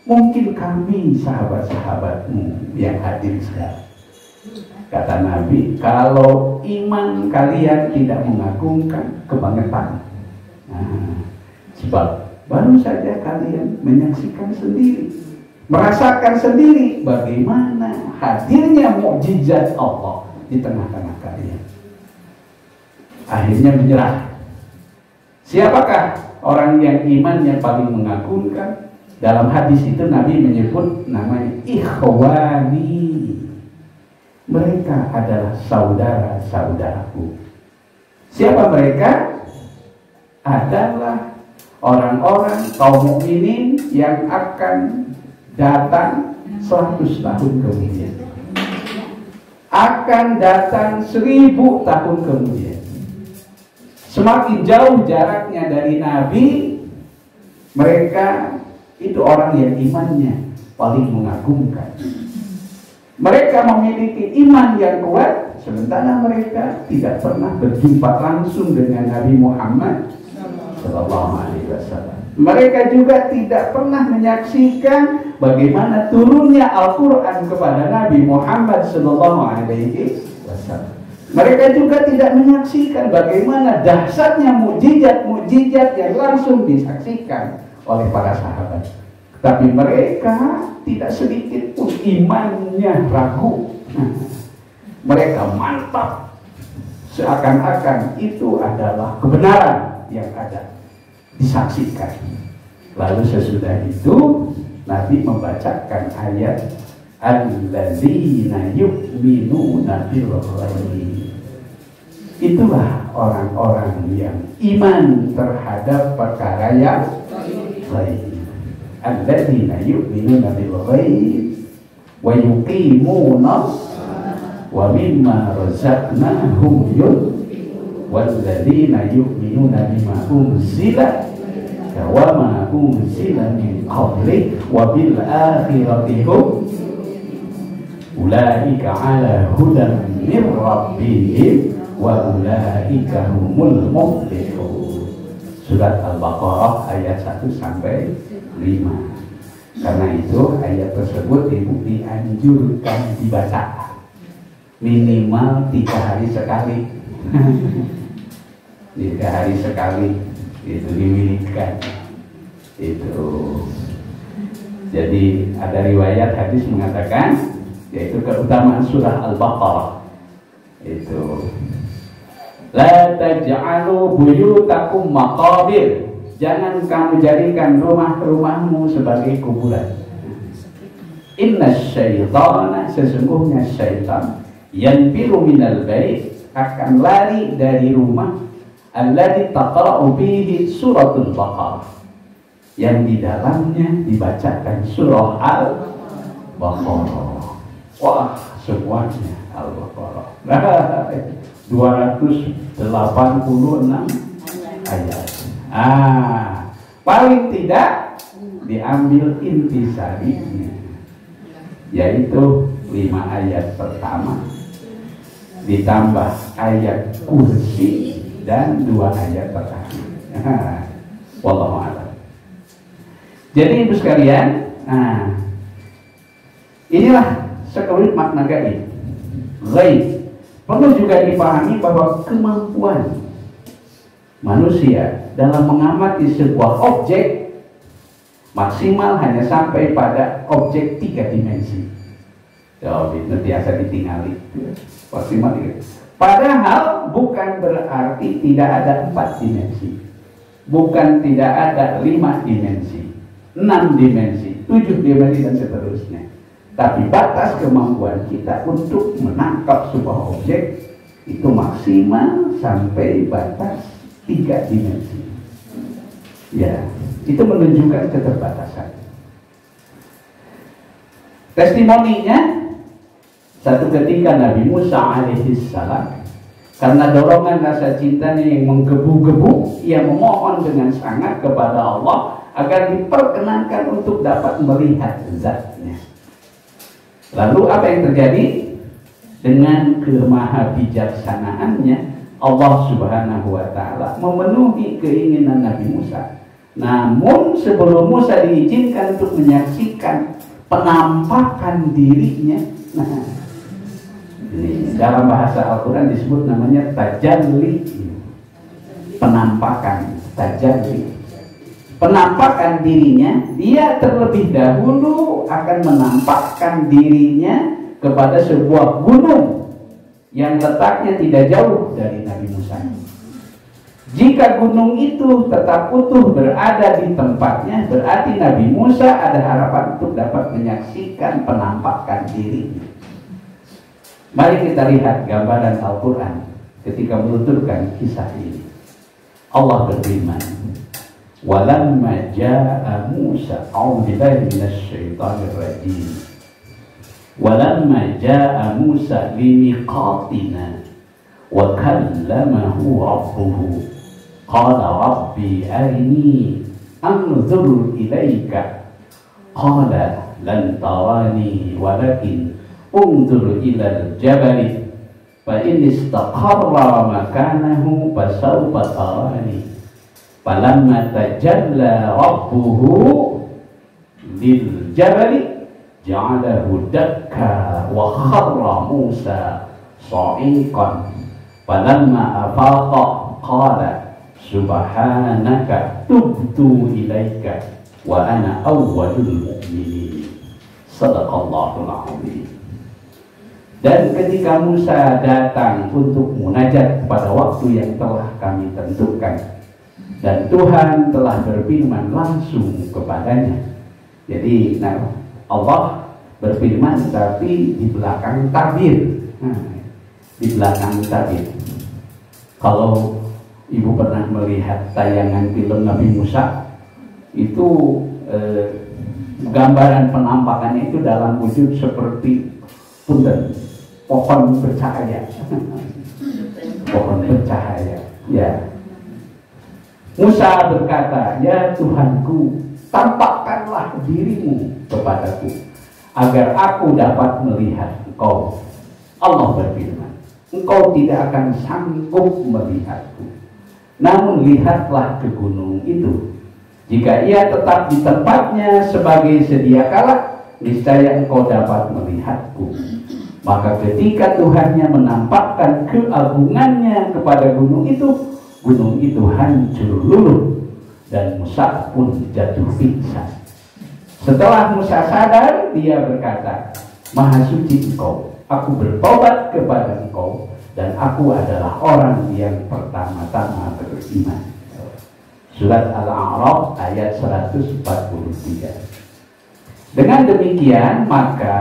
mungkin kami sahabat-sahabatmu yang hadir sekarang. Kata Nabi, kalau iman kalian tidak mengagumkan, kebangetan. Sebab baru saja kalian menyaksikan sendiri, merasakan sendiri bagaimana hadirnya mukjizat Allah di tengah-tengah kalian. Akhirnya menyerah. Siapakah orang yang imannya paling mengagumkan? Dalam hadis itu Nabi menyebut namanya ikhwani. Mereka adalah saudara-saudaraku. Siapa mereka? Adalah orang-orang kaum mukminin yang akan datang 100 tahun kemudian, akan datang 1000 tahun kemudian. Semakin jauh jaraknya dari Nabi, mereka itu orang yang imannya paling mengagumkan. Mereka memiliki iman yang kuat, sementara mereka tidak pernah berjumpa langsung dengan Nabi Muhammad SAW. Mereka juga tidak pernah menyaksikan bagaimana turunnya Al-Quran kepada Nabi Muhammad SAW. Mereka juga tidak menyaksikan bagaimana dahsyatnya mukjizat-mukjizat yang langsung disaksikan oleh para sahabat. Tapi mereka tidak sedikit pun imannya ragu. Mereka mantap, seakan-akan itu adalah kebenaran yang ada, disaksikan. Lalu sesudah itu Nabi membacakan ayat alladzina yu'minuna bil ghaib. Itulah orang-orang yang iman terhadap perkara yang ghaib. Alladzina yu'minuna bil ghaib wa yuqimuna wa mimma razaqnahum yunfiqun walladzina yu'minuna bima unzila wa ma unzila min qabli wa bil akhirati hum ulaika ala hudan min rabbihim wa ulaika humul muflihun. Surat Al-Baqarah ayat 1 sampai 5. Karena itu ayat tersebut dianjurkan dibaca minimal 3 hari sekali. 3 hari sekali itu diwirikan. Itu. Jadi ada riwayat hadis mengatakan, yaitu keutamaan surah Al-Baqarah. Itu la taj'alu buyutakum maqabir. Jangan kamu jadikan rumah-rumahmu sebagai kuburan. Inna syaitana, sesungguhnya syaitan, yanfiru minal bait, akan lari dari rumah alladzi taqra'u bihi suratul Baqarah, yang di dalamnya dibacakan surah Al-Baqarah. Wah, semuanya Al-Baqarah. 286 ayat. Paling tidak diambil intisarinya, yaitu 5 ayat pertama ditambah ayat kursi dan 2 ayat terakhir. Wallahu a'lam. Jadi ibu sekalian, inilah sekelumit makna gaib. Gaib perlu juga dipahami bahwa kemampuan manusia dalam mengamati sebuah objek maksimal hanya sampai pada objek 3 dimensi. Itu biasa ditinggali maksimal 3. Padahal bukan berarti tidak ada 4 dimensi, bukan tidak ada 5 dimensi, 6 dimensi, 7 dimensi dan seterusnya. Tapi batas kemampuan kita untuk menangkap sebuah objek itu maksimal sampai batas 3 dimensi. Ya, itu menunjukkan keterbatasan. Testimoninya, satu ketika Nabi Musa alaihissalam, karena dorongan rasa cintanya yang menggebu-gebu, ia memohon dengan sangat kepada Allah agar diperkenankan untuk dapat melihat zatnya. Lalu apa yang terjadi? Dengan kemahabijaksanaannya Allah subhanahu wa ta'ala memenuhi keinginan Nabi Musa. Namun sebelum Musa diizinkan untuk menyaksikan penampakan dirinya, ini dalam bahasa Al-Quran disebut namanya tajalli, penampakan, tajalli. Penampakan dirinya, dia terlebih dahulu akan menampakkan dirinya kepada sebuah gunung yang letaknya tidak jauh dari Nabi Musa. Jika gunung itu tetap utuh berada di tempatnya, berarti Nabi Musa ada harapan untuk dapat menyaksikan penampakan dirinya. Mari kita lihat gambaran Al-Quran ketika menuturkan kisah ini. Allah berfirman, walamma jaa Musa, a'udzubillahi minasyaitonir rajim. Walamma jaa Musa limiqatina wa kallamahu rabbuhu qala rabbi arini anzur ilaika qala lan tarani walakin unzur ilal jabali fa in istaqarra makanahu fasawfa tarani. Falamma tajalla rabbuhu lil jabali ja'alahu dakka wa kharra Musa sa'iqan. Falamma afaqa qala subhanaka tubtu ilaika wa ana awwalul mu'minin. Sadaqallahul azim. Dan ketika Musa datang untuk munajat pada waktu yang telah kami tentukan, dan Tuhan telah berfirman langsung kepadanya. Jadi Allah berfirman tapi di belakang tabir. Di belakang tabir. Kalau ibu pernah melihat tayangan film Nabi Musa, itu gambaran penampakannya itu dalam wujud seperti punten, pohon bercahaya. Pohon bercahaya. Ya. Musa berkata, ya Tuhanku, tampakkanlah dirimu kepadaku agar aku dapat melihat engkau. Allah berfirman, engkau tidak akan sanggup melihatku. Namun lihatlah ke gunung itu. Jika ia tetap di tempatnya sebagai sedia kala, niscaya engkau dapat melihatku. Maka ketika Tuhannya menampakkan keagungannya kepada gunung itu hancur luluh dan Musa pun jatuh pingsan. Setelah Musa sadar, dia berkata, Maha suci engkau, aku bertobat kepada engkau dan aku adalah orang yang pertama-tama beriman. Surat Al-A'raf ayat 143. Dengan demikian maka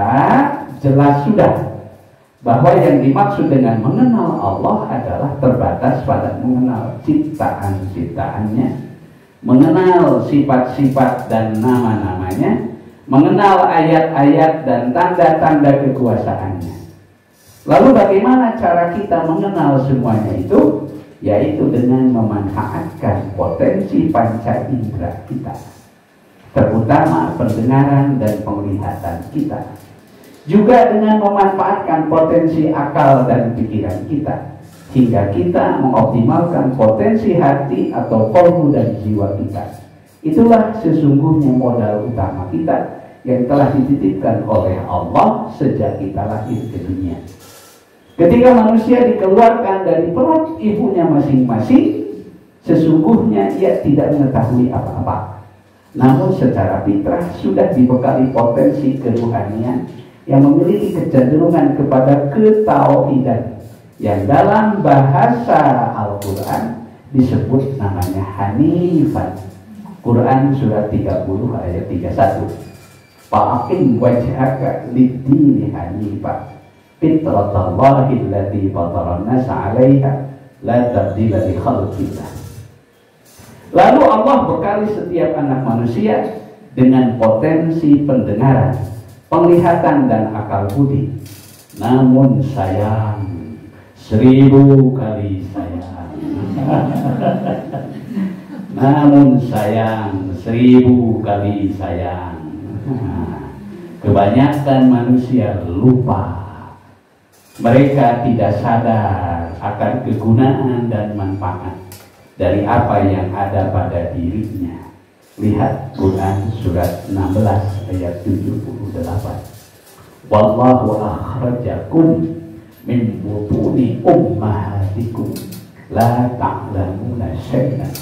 jelas sudah bahwa yang dimaksud dengan mengenal Allah adalah terbatas pada mengenal ciptaan-ciptaannya, mengenal sifat-sifat dan nama-namanya, mengenal ayat-ayat dan tanda-tanda kekuasaannya. Lalu bagaimana cara kita mengenal semuanya itu? Yaitu dengan memanfaatkan potensi panca indera kita, terutama pendengaran dan penglihatan kita. juga dengan memanfaatkan potensi akal dan pikiran kita, hingga kita mengoptimalkan potensi hati atau kolbu dan jiwa kita. Itulah sesungguhnya modal utama kita yang telah dititipkan oleh Allah sejak kita lahir ke dunia. Ketika manusia dikeluarkan dari perut ibunya masing-masing, sesungguhnya ia tidak mengetahui apa-apa. Namun secara fitrah sudah dibekali potensi keruhanian yang memiliki kecenderungan kepada ketauhidan, yang dalam bahasa Al-Quran disebut namanya hanifan. Quran surat 30 ayat 31. Fa'aqim wajhaka lid-dini hanifan fitratallahi allati fatara an-nasa 'alaiha la tabdila li khalqillah. Lalu Allah bekali setiap anak manusia dengan potensi pendengaran, penglihatan dan akal budi. Namun sayang, 1000 kali sayang. Namun sayang, 1000 kali sayang. Kebanyakan manusia lupa. Mereka tidak sadar akan kegunaan dan manfaat dari apa yang ada pada dirinya. Lihat Quran surat 16 ayat 78. Wallahu akhrajakum min butuni ummahatikum la ta'lamuna syai'an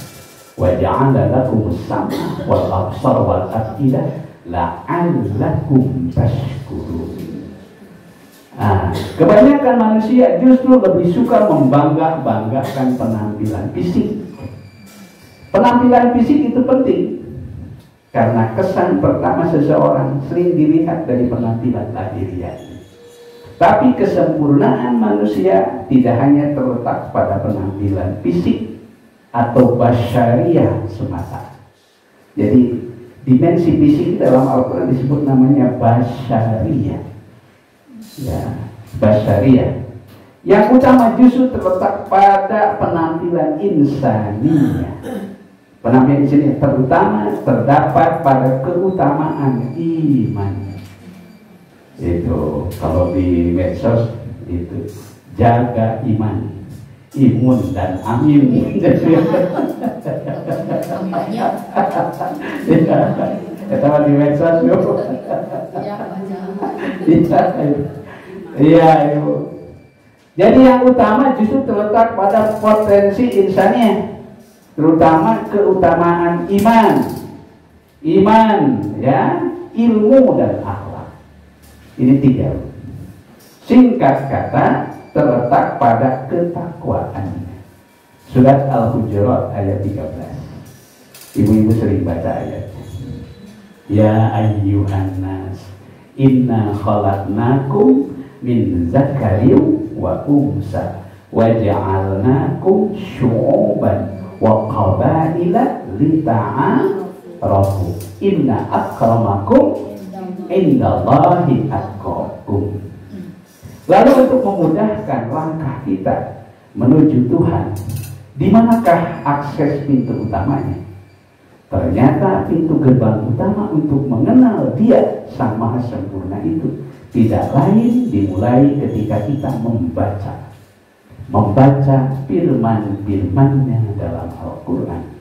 wa ja'ala lakum as-sam'a wal absara wal af'idah la'allakum tashkurun. Kebanyakan manusia justru lebih suka membangga-banggakan penampilan fisik. Penampilan fisik itu penting karena kesan pertama seseorang sering dilihat dari penampilan lahiriahnya. Tapi kesempurnaan manusia tidak hanya terletak pada penampilan fisik atau basyariah semata. Jadi dimensi fisik dalam Al-Quran disebut namanya basyariah. Ya, basyariah. Yang utama justru terletak pada penampilan insaniah. Penampilan insaniah terutama terdapat pada keutamaan iman. Itu kalau di medsos itu jaga iman, imun dan amin. Kita di medsos yuk. Iya, Ibu. Jadi yang utama justru terletak pada potensi insaniah, terutama keutamaan iman, ya, ilmu dan akhlak. Ini 3. Singkat kata, terletak pada ketakwaan. Surat Al-Hujurat ayat 13. Ibu-ibu sering baca ayat. Ya ayyuhan nas, inna khalaqnakum min zakarin wa unsa wa ja'alnakum syu'uban wa qabaila lita'arafu inna akramakum indallahi atqakum. Lalu untuk memudahkan langkah kita menuju Tuhan, di manakah akses pintu utamanya? Ternyata pintu gerbang utama untuk mengenal Dia Sang Maha Sempurna itu tidak lain dimulai ketika kita membaca firman-firman-Nya dalam Al-Quran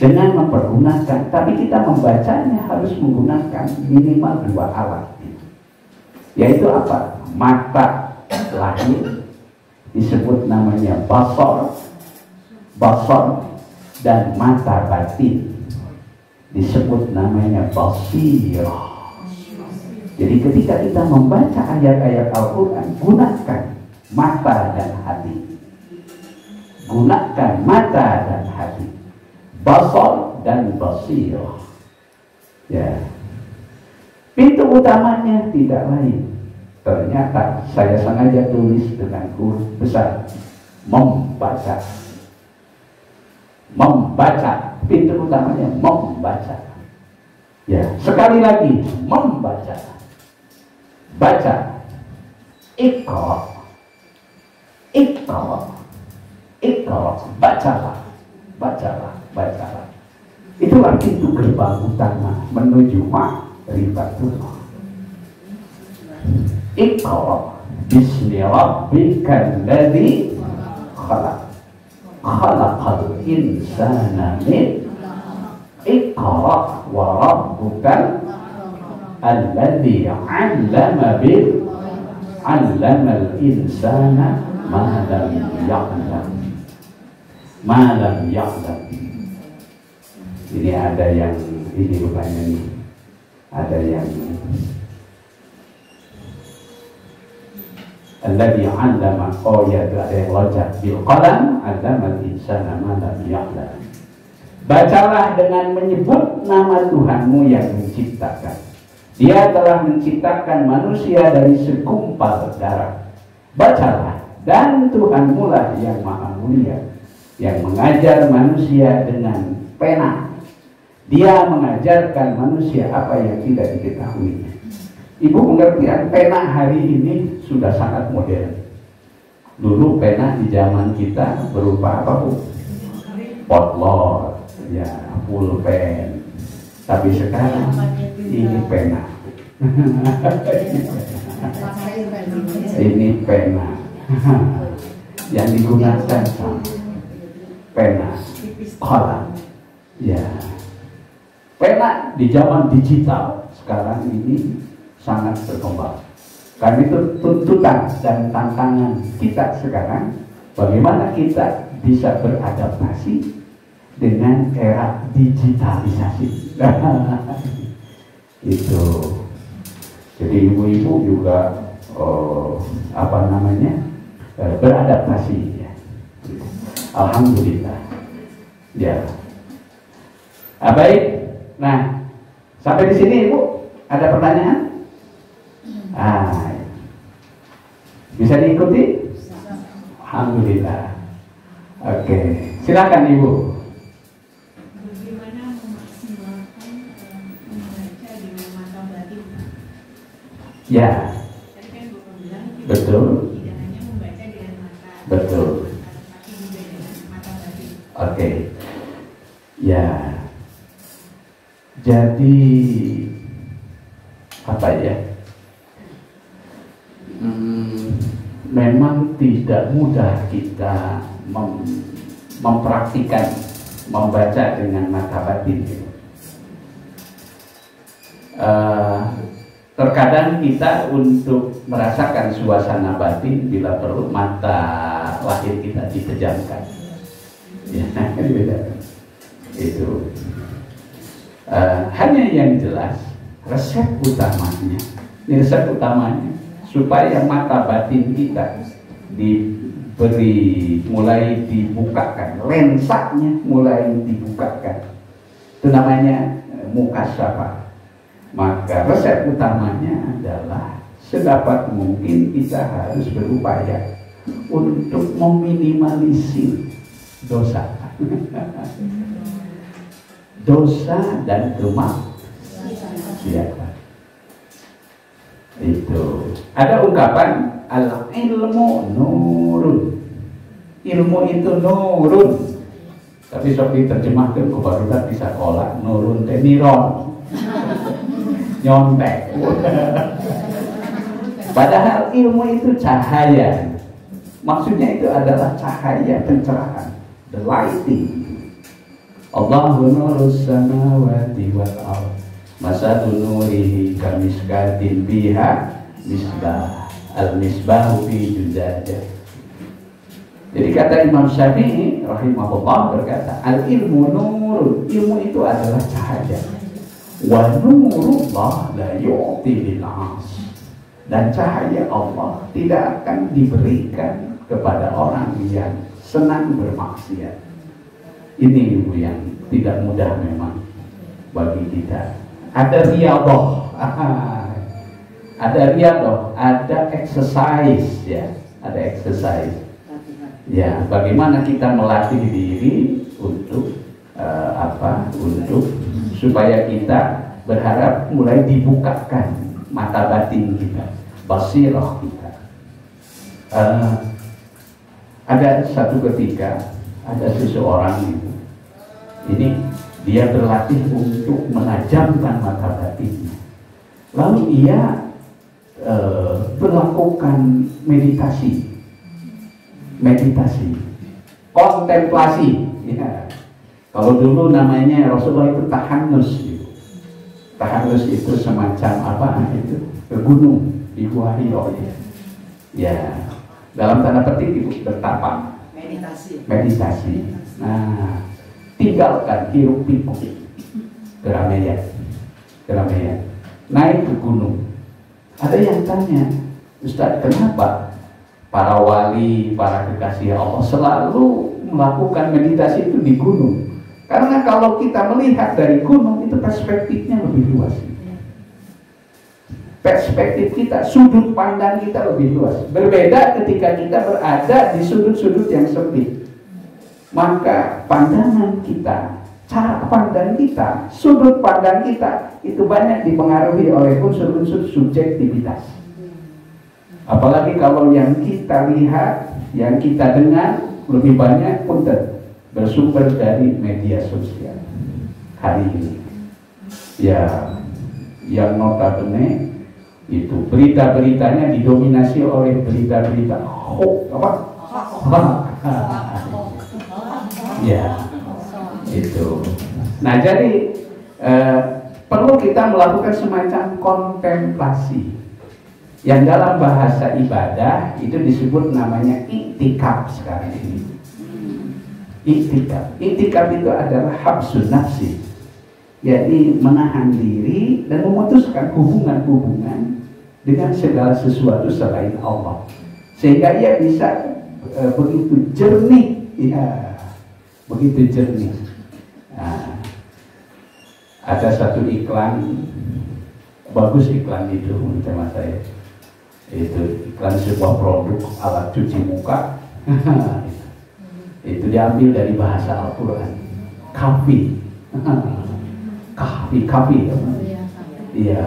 dengan mempergunakan, tapi kita membacanya harus menggunakan minimal 2 alat, yaitu apa? Mata lahir disebut namanya basar, dan mata batin disebut namanya basirah. Jadi ketika kita membaca ayat-ayat Al-Quran, gunakan mata dan hati. Gunakan mata dan hati. Basar dan basirah. Ya. Pintu utamanya tidak lain. Ternyata saya sengaja tulis dengan huruf besar. Membaca. Membaca. Pintu utamanya membaca. Ya, sekali lagi membaca. Baca. Iqra. Bacalah. Itulah pintu gerbang utama menuju ma'rifatullah. Iqra bismi rabbikal ladzi khalaq. Khalaqal insana min Iqra wa rabbukal alladzi 'allama bil 'allamal insana ma lam ya'lam. Ma lam ya'lam. Ini ada yang ini rupanya nih. Ada yang alladzi 'allama, oh ya, ada yang lojak bil qalam 'allamal insana ma lam ya'lam. Bacalah dengan menyebut nama Tuhanmu yang menciptakan. Dia telah menciptakan manusia dari segumpal darah. Bacalah, dan Tuhanmu lah yang maha mulia, yang mengajar manusia dengan pena. Dia mengajarkan manusia apa yang tidak diketahui. Ibu pengertian pena hari ini sudah sangat modern. Dulu pena di zaman kita berupa apa, Bu? Potlot, ya, pulpen. Tapi sekarang ini pena. Ini pena. Yang digunakan sama pena, kolam. Ya. Pena di zaman digital sekarang ini sangat berkembang. Karena itu tuntutan dan tantangan kita sekarang, bagaimana kita bisa beradaptasi dengan era digitalisasi. Itu. Jadi ibu-ibu juga beradaptasi. Ya. Alhamdulillah. Ya. Baik. Nah, sampai di sini Ibu ada pertanyaan? Bisa diikuti? Alhamdulillah. Oke, silakan Ibu. Bagaimana memaksimalkan membaca dengan mata batin? Ya. Tadi kan Bapak bilang Betul. tidak hanya membaca dengan mata. Betul. Tapi juga dengan mata batin. Oke. Ya. Jadi apa ya? Memang tidak mudah kita mempraktikkan membaca dengan mata batin. Terkadang kita untuk merasakan suasana batin bila perlu mata lahir kita dipejamkan. Ya, beda. Itu. Hanya yang jelas resep utamanya supaya mata batin kita mulai dibukakan, lensanya mulai dibukakan, itu namanya mukasyafah. Maka resep utamanya adalah sedapat mungkin kita harus berupaya untuk meminimalisir dosa. Dosa dan kemaksiatan. Itu. Ada ungkapan al-ilmu nurun. Ilmu itu nurun. Tapi sok diterjemahkan ke barudak bisa kolak nurun teniron. Nyontek. Padahal ilmu itu cahaya. Maksudnya itu adalah cahaya pencerahan, the lighting. Allahu nurus samawati wal ardh. Masalun nurihi kamiskatin biha misbah. Al-misbahu fi zujajah. Jadi kata Imam Syafi'i rahimahullah berkata, al-ilmu nurun. Ilmu itu adalah cahaya. Wa nurullah la yu'ti lil 'as. Dan cahaya Allah tidak akan diberikan kepada orang yang senang bermaksiat. Ini Ibu yang tidak mudah memang bagi kita. Ada riyadhah, ada riyadhah, ada exercise ya, ada exercise. Ya, bagaimana kita melatih diri untuk untuk supaya kita berharap mulai dibukakan mata batin kita, basirah kita. Ada satu ketika ada seseorang ini dia berlatih untuk menajamkan mata batinnya. Lalu ia melakukan meditasi, kontemplasi. Ya. Kalau dulu namanya Rasulullah itu tahanus. Gitu. Tahanus itu semacam apa? Itu ke gunung di Gua Hiro. Ya, dalam tanda petik itu bertapa. Meditasi. Nah, tinggalkan hiruk pikuk keramaian. Naik ke gunung. Ada yang tanya, Ustaz, kenapa para wali, para kekasih Allah selalu melakukan meditasi itu di gunung? Karena kalau kita melihat dari gunung itu perspektifnya lebih luas. Perspektif kita, sudut pandang kita lebih luas. Berbeda ketika kita berada di sudut-sudut yang sempit. Maka pandangan kita, cara pandang kita, sudut pandang kita itu banyak dipengaruhi oleh unsur-unsur subjektivitas. Apalagi kalau yang kita lihat, yang kita dengar lebih banyak pun bersumber dari media sosial hari ini. Ya, yang notabene itu berita-beritanya didominasi oleh berita-berita hoax apa? Ya, itu. Nah, jadi perlu kita melakukan semacam kontemplasi yang dalam bahasa ibadah itu disebut namanya iktikaf sekarang ini. Iktikaf itu adalah habsun nafsi, jadi menahan diri dan memutuskan hubungan-hubungan dengan segala sesuatu selain Allah, sehingga ia bisa begitu jernih, ya, begitu jernih. Nah, ada satu iklan, bagus iklan itu menurut tema saya. Itu iklan sebuah produk alat cuci muka. Itu diambil dari bahasa Al-Quran. Kafi. Iya,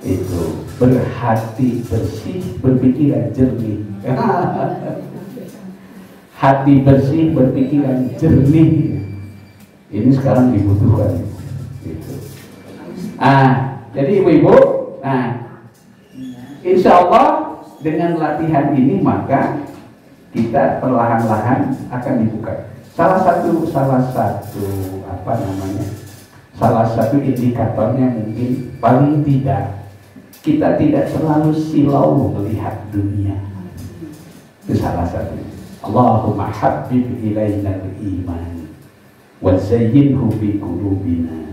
itu berhati bersih, berpikiran jernih. Hati bersih, berpikiran jernih. Ini sekarang dibutuhkan. Gitu. Jadi ibu-ibu, insya Allah dengan latihan ini maka kita perlahan-lahan akan dibuka. Salah satu indikatornya mungkin paling tidak kita tidak terlalu silau melihat dunia. Itu salah satu. Allahumma habbib ilaina al-iman wa zayyinhu fi qulubina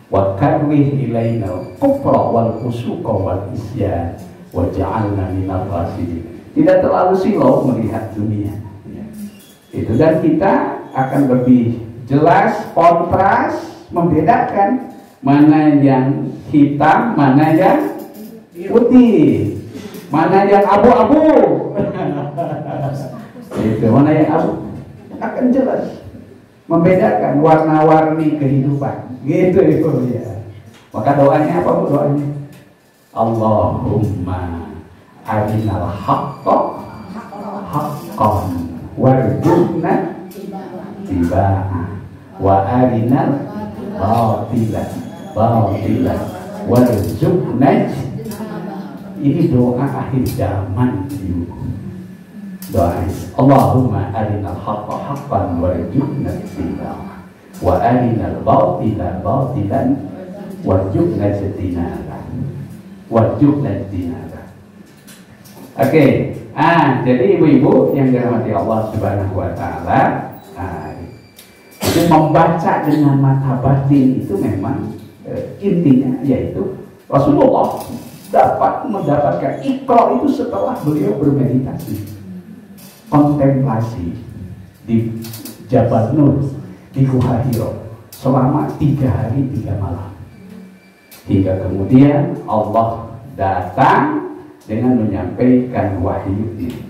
wa karrih ilaina al-kufra wal fusuqa wal isyan waj'alna minal rasyidin. Tidak terlalu silau melihat dunia. Itu, dan kita akan lebih jelas, kontras, membedakan mana yang hitam, mana yang putih, mana yang abu-abu. Itu, mana yang abu, akan jelas membedakan warna-warni kehidupan. Gitu itu ya. Maka doanya apa bu doanya? Allahumma arinal haqqa haqqan warzuqna tibaa wa arinal batila batilan warzuqna. Ini doa akhir zaman. Doa Allahumma arinal haqqa haqqan warzuqna tibaa wa arinal batila batilan warzuqna tinara. Oke, jadi ibu-ibu yang dirahmati Allah Subhanahu wa Ta'ala, itu membaca dengan mata batin itu memang intinya yaitu Rasulullah mendapatkan iqra itu setelah beliau bermeditasi, kontemplasi di Jabal Nur di Gua Hiro selama 3 hari 3 malam. Hingga kemudian Allah datang dengan menyampaikan wahyu ini.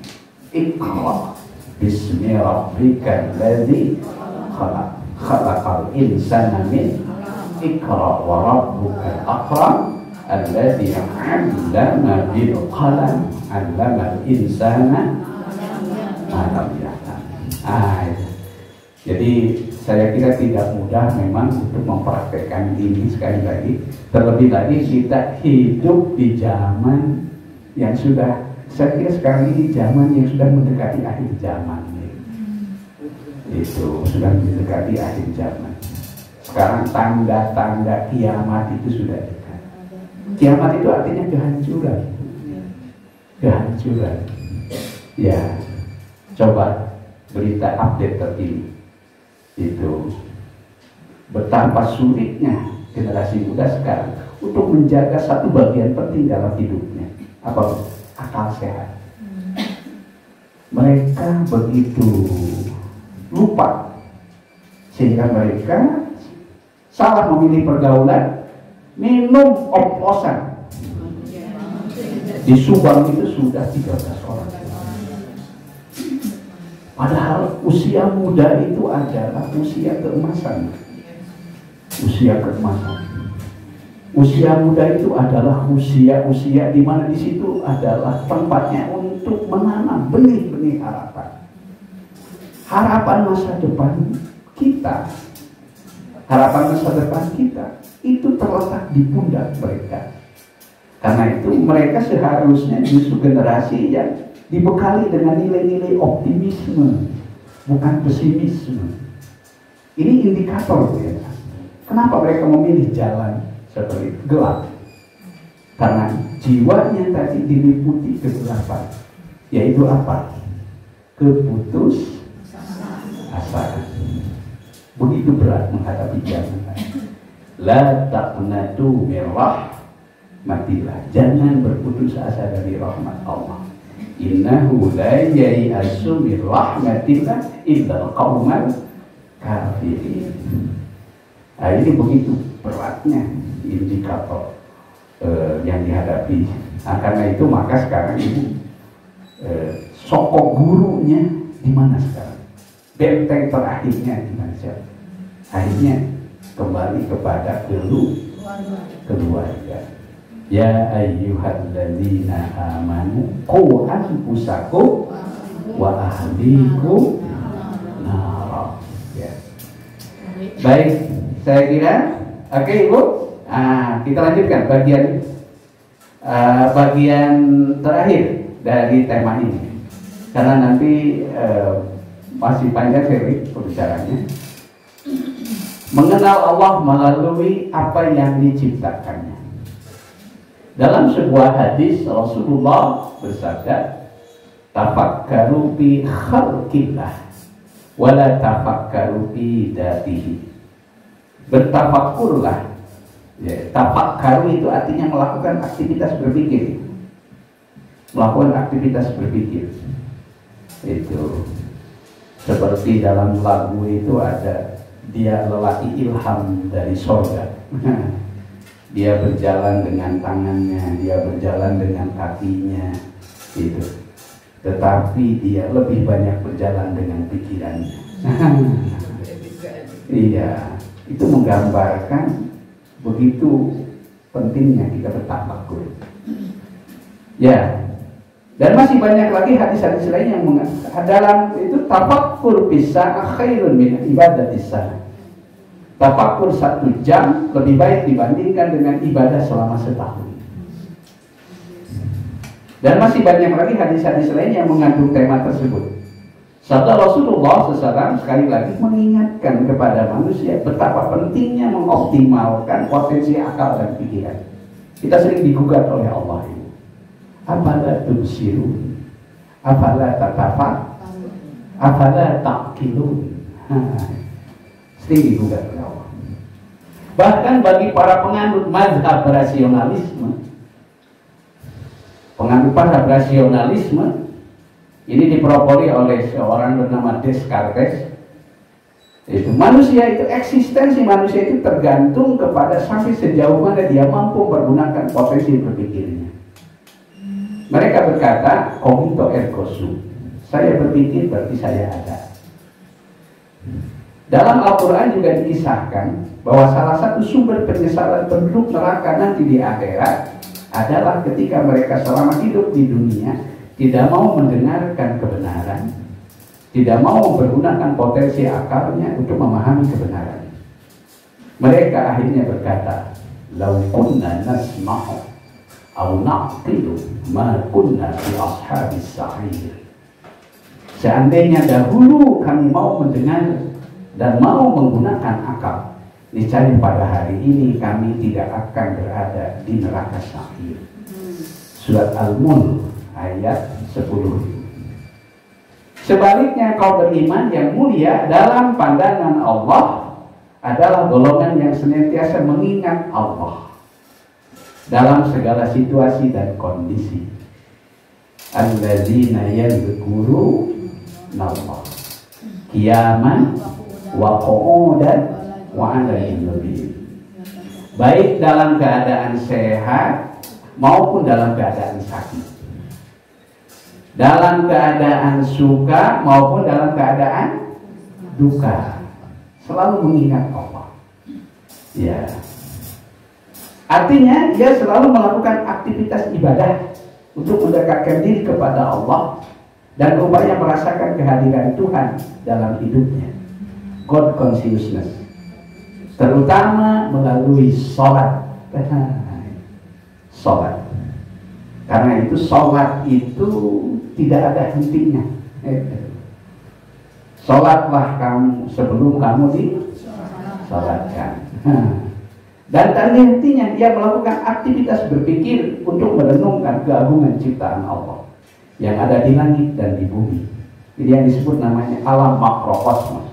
Iqra bismi rabbikal ladzi khalaq khalaqal insana min iqra wa rabbukal akram alladzi 'allama bil qalam 'allamal insana ma lam ya'lam. Jadi saya kira tidak mudah memang untuk mempraktekkan ini sekali lagi. Terlebih lagi kita hidup di zaman yang sudah, saya kira sekarang ini zaman yang sudah mendekati akhir zaman. Itu sudah mendekati akhir zaman. Sekarang tanda-tanda kiamat itu sudah dekat. Kiamat itu artinya kehancuran. Kehancuran. Ya, coba berita update terkini. Itu betapa sulitnya generasi muda sekarang untuk menjaga satu bagian penting dalam hidupnya. Apa? Akal sehat. Mereka begitu lupa sehingga mereka salah memilih pergaulan, minum oplosan. Di Subang itu sudah 13 orang. Padahal usia muda itu adalah usia keemasan. Usia keemasan. Usia muda itu adalah usia di mana di situ adalah tempatnya untuk menanam benih-benih harapan. Harapan masa depan kita, harapan masa depan kita itu terletak di pundak mereka. Karena itu mereka seharusnya justru generasi yang dibekali dengan nilai-nilai optimisme, bukan pesimisme. Ini indikator ya. Kenapa mereka memilih jalan seperti gelap? Karena jiwanya tadi diliputi kegelapan, yaitu apa? Keputus asaan. Begitu berat menghadapi zaman. La taqnatu min rahmatillah. Jangan berputus asa dari rahmat Allah. Innahu la yai'asu min rahmatillah illa al-qaumal kafirin. Nah, ini begitu beratnya indikator yang dihadapi. Nah, karena itu maka sekarang ini sokok gurunya di mana sekarang? Benteng terakhirnya di mana? Akhirnya kembali kepada keluarga. Ya ayyuhalladzina amanu qu anfusakum wa ahlikum nara. Ya. Baik, saya kira oke Ibu. Kita lanjutkan bagian terakhir dari tema ini. Karena nanti masih panjang seri pembicaraannya. Mengenal Allah melalui apa yang diciptakannya. Dalam sebuah hadis Rasulullah bersabda, tafakkaru fi khalqillah wala tafakkaru fi dzatihi. Bertafakkurlah. Ya, tafakkaru itu artinya melakukan aktivitas berpikir. Melakukan aktivitas berpikir. Itu seperti dalam lagu itu ada, dia lelaki ilham dari sorga. Dia berjalan dengan tangannya, dia berjalan dengan kakinya, itu. Tetapi dia lebih banyak berjalan dengan pikirannya. Iya, itu menggambarkan begitu pentingnya kita bertafakkur. Ya. Dan masih banyak lagi hadis-hadis lain yang dalam itu tafakkur bisa khairun min ibadatis sana. Tafakkur 1 jam lebih baik dibandingkan dengan ibadah selama setahun. Dan masih banyak lagi hadis-hadis lain yang mengandung tema tersebut. Sabda Rasulullah SAW sekali lagi mengingatkan kepada manusia betapa pentingnya mengoptimalkan potensi akal dan pikiran. Kita sering digugat oleh Allah ini. Afala tubsirun, afala tatafak, afala taqilun. Sering digugat oleh Allah. Bahkan bagi para penganut mazhab rasionalisme, ini dipropori oleh seorang bernama Descartes. Itu manusia itu, eksistensi manusia itu tergantung kepada sampai sejauh mana dia mampu menggunakan potensi berpikirnya. Mereka berkata, cogito ergo sum. Saya berpikir berarti saya ada. Dalam Al-Quran juga dikisahkan bahwa salah satu sumber penyesalan penduduk neraka nanti di akhirat adalah ketika mereka selama hidup di dunia tidak mau mendengarkan kebenaran, tidak mau mempergunakan potensi akalnya untuk memahami kebenaran. Mereka akhirnya berkata, "Lau kunna nasma'u au naqilu ma kunna fi ashabis sa'ir. Seandainya dahulu kami mau mendengar dan mau menggunakan akal, niscaya pada hari ini kami tidak akan berada di neraka sa'ir. Surat Al-Mulk ayat 10. Sebaliknya kaum beriman yang mulia dalam pandangan Allah adalah golongan yang senantiasa mengingat Allah dalam segala situasi dan kondisi. Alladzina yadhkuruna Allah qiyaman wa qu'udan wa 'ala junubihim. Baik dalam keadaan sehat maupun dalam keadaan sakit, dalam keadaan suka maupun dalam keadaan duka, selalu mengingat Allah. Ya, artinya dia selalu melakukan aktivitas ibadah untuk mendekatkan diri kepada Allah dan upaya merasakan kehadiran Tuhan dalam hidupnya. God consciousness, terutama melalui sholat. Sholat, karena itu sholat itu tidak ada hentinya. Sholatlah kamu sebelum kamu disolatkan. Dan tadi hentinya dia melakukan aktivitas berpikir untuk merenungkan keagungan ciptaan Allah yang ada di langit dan di bumi. Ini yang disebut namanya alam makrokosmos.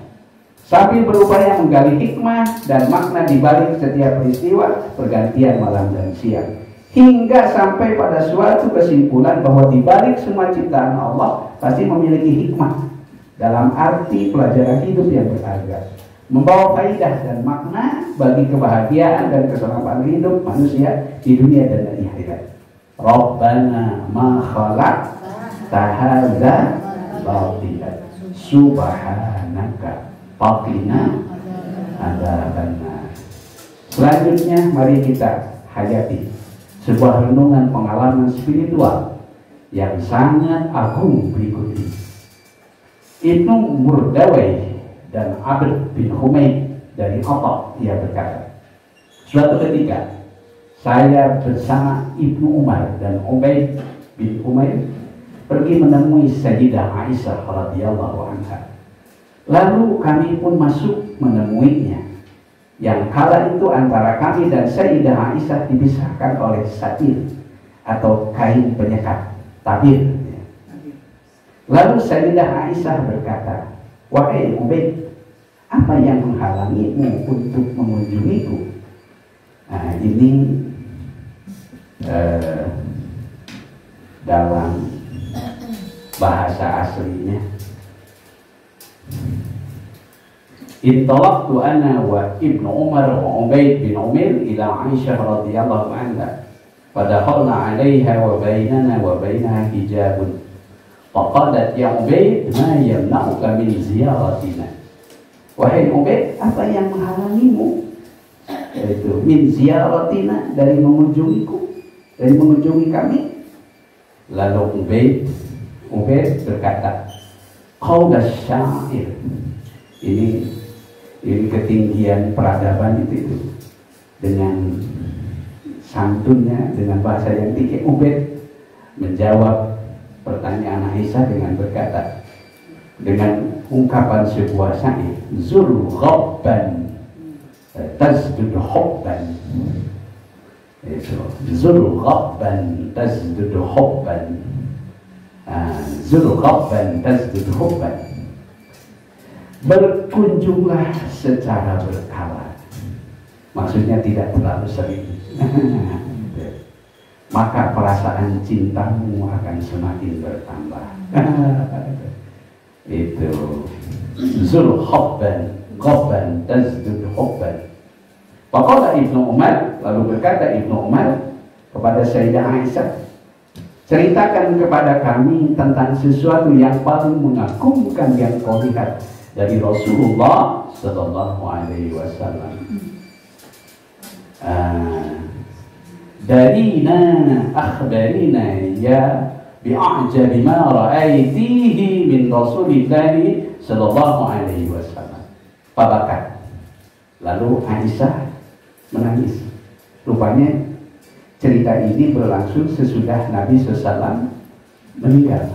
Sambil berupaya menggali hikmah dan makna di balik setiap peristiwa pergantian malam dan siang, hingga sampai pada suatu kesimpulan bahwa di balik semua ciptaan Allah pasti memiliki hikmah dalam arti pelajaran hidup yang berharga, membawa faidah dan makna bagi kebahagiaan dan keselamatan hidup manusia di dunia dan di akhirat. Rabbana ma khalaqta hadza batila subhanaka faqina adzabannar. Selanjutnya mari kita hayati sebuah renungan pengalaman spiritual yang sangat agung berikut ini. Ibnu Murdawai dan Abd bin Humaid dari Atta, ia berkata, suatu ketika saya bersama Ibnu Umar dan Ubaid bin Umair pergi menemui Sayyidah Aisyah radhiyallahu anha. Lalu kami pun masuk menemuinya, yang kala itu antara kami dan Sayyidah Aisyah dipisahkan oleh satir atau kain penyekat, tabir. Lalu Sayyidah Aisyah berkata, wahai Ubaid, apa yang menghalangimu untuk mengunjungiku? Nah, ini dalam bahasa aslinya, intalaqtu ana wa Ibnu Umar wa Ubaid bin Umair ila Aisyah radhiyallahu anha, fadakhalna 'alaiha wa bainana wa bainaha hijabun. Faqalat ya Ubaid, ma yamna'uka min ziyaratina. Wahai Ubaid, apa yang menghalangimu itu min ziyaratina, dari mengunjungiku, dari mengunjungi kami? Lalu Ubaid berkata, qaulas syair. Ini ketinggian peradaban itu dengan santunnya, dengan bahasa yang tinggi. Ubaid menjawab pertanyaan Aisyah dengan berkata, dengan ungkapan sebuah syair, zul ghabban tazdud hubban. Zul ghabban tazdud hubban. Zul ghabban tazdud hubban. Berkunjunglah secara berkala, maksudnya tidak terlalu sering. Maka perasaan cintamu akan semakin bertambah. Itu zul hubban ghabban tazdud hubban. Faqala Ibnu Umar, lalu berkata Ibnu Umar kepada Sayyidah Aisyah, ceritakan kepada kami tentang sesuatu yang paling mengagumkan yang kau lihat dari Rasulullah sallallahu alaihi wasallam. Darina akhbarina ya bi'ajabi ma ra'aitihi min Rasulillah sallallahu alaihi wasallam. Fabakat. Lalu Aisyah menangis. Rupanya Cerita ini berlangsung sesudah Nabi SAW meninggal,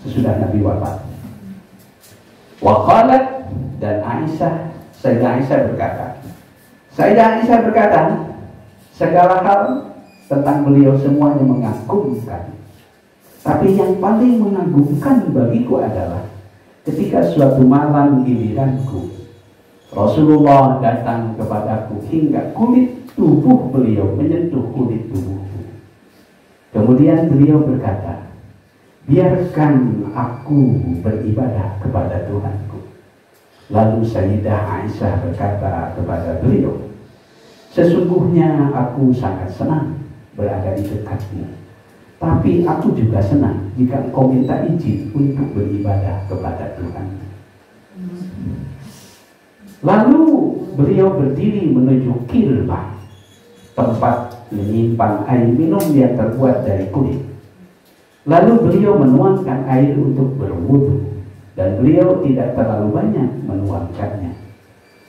sesudah Nabi wafat. Waqalat, dan Sayyidah Aisyah berkata, segala hal tentang beliau semuanya mengagumkan. Tapi yang paling mengagumkan bagiku adalah ketika suatu malam giliranku, Rasulullah datang kepadaku hingga kulit tubuh beliau menyentuh kulit tubuhku. Kemudian beliau berkata, biarkan aku beribadah kepada Tuhanku. Lalu Sayyidah Aisyah berkata kepada beliau, sesungguhnya aku sangat senang berada di dekatmu, tapi aku juga senang jika engkau minta izin untuk beribadah kepada Tuhan. Lalu beliau berdiri menuju kilbah, tempat menyimpan air minum yang terbuat dari kulit. Lalu beliau menuangkan air untuk berwudu, dan beliau tidak terlalu banyak menuangkannya.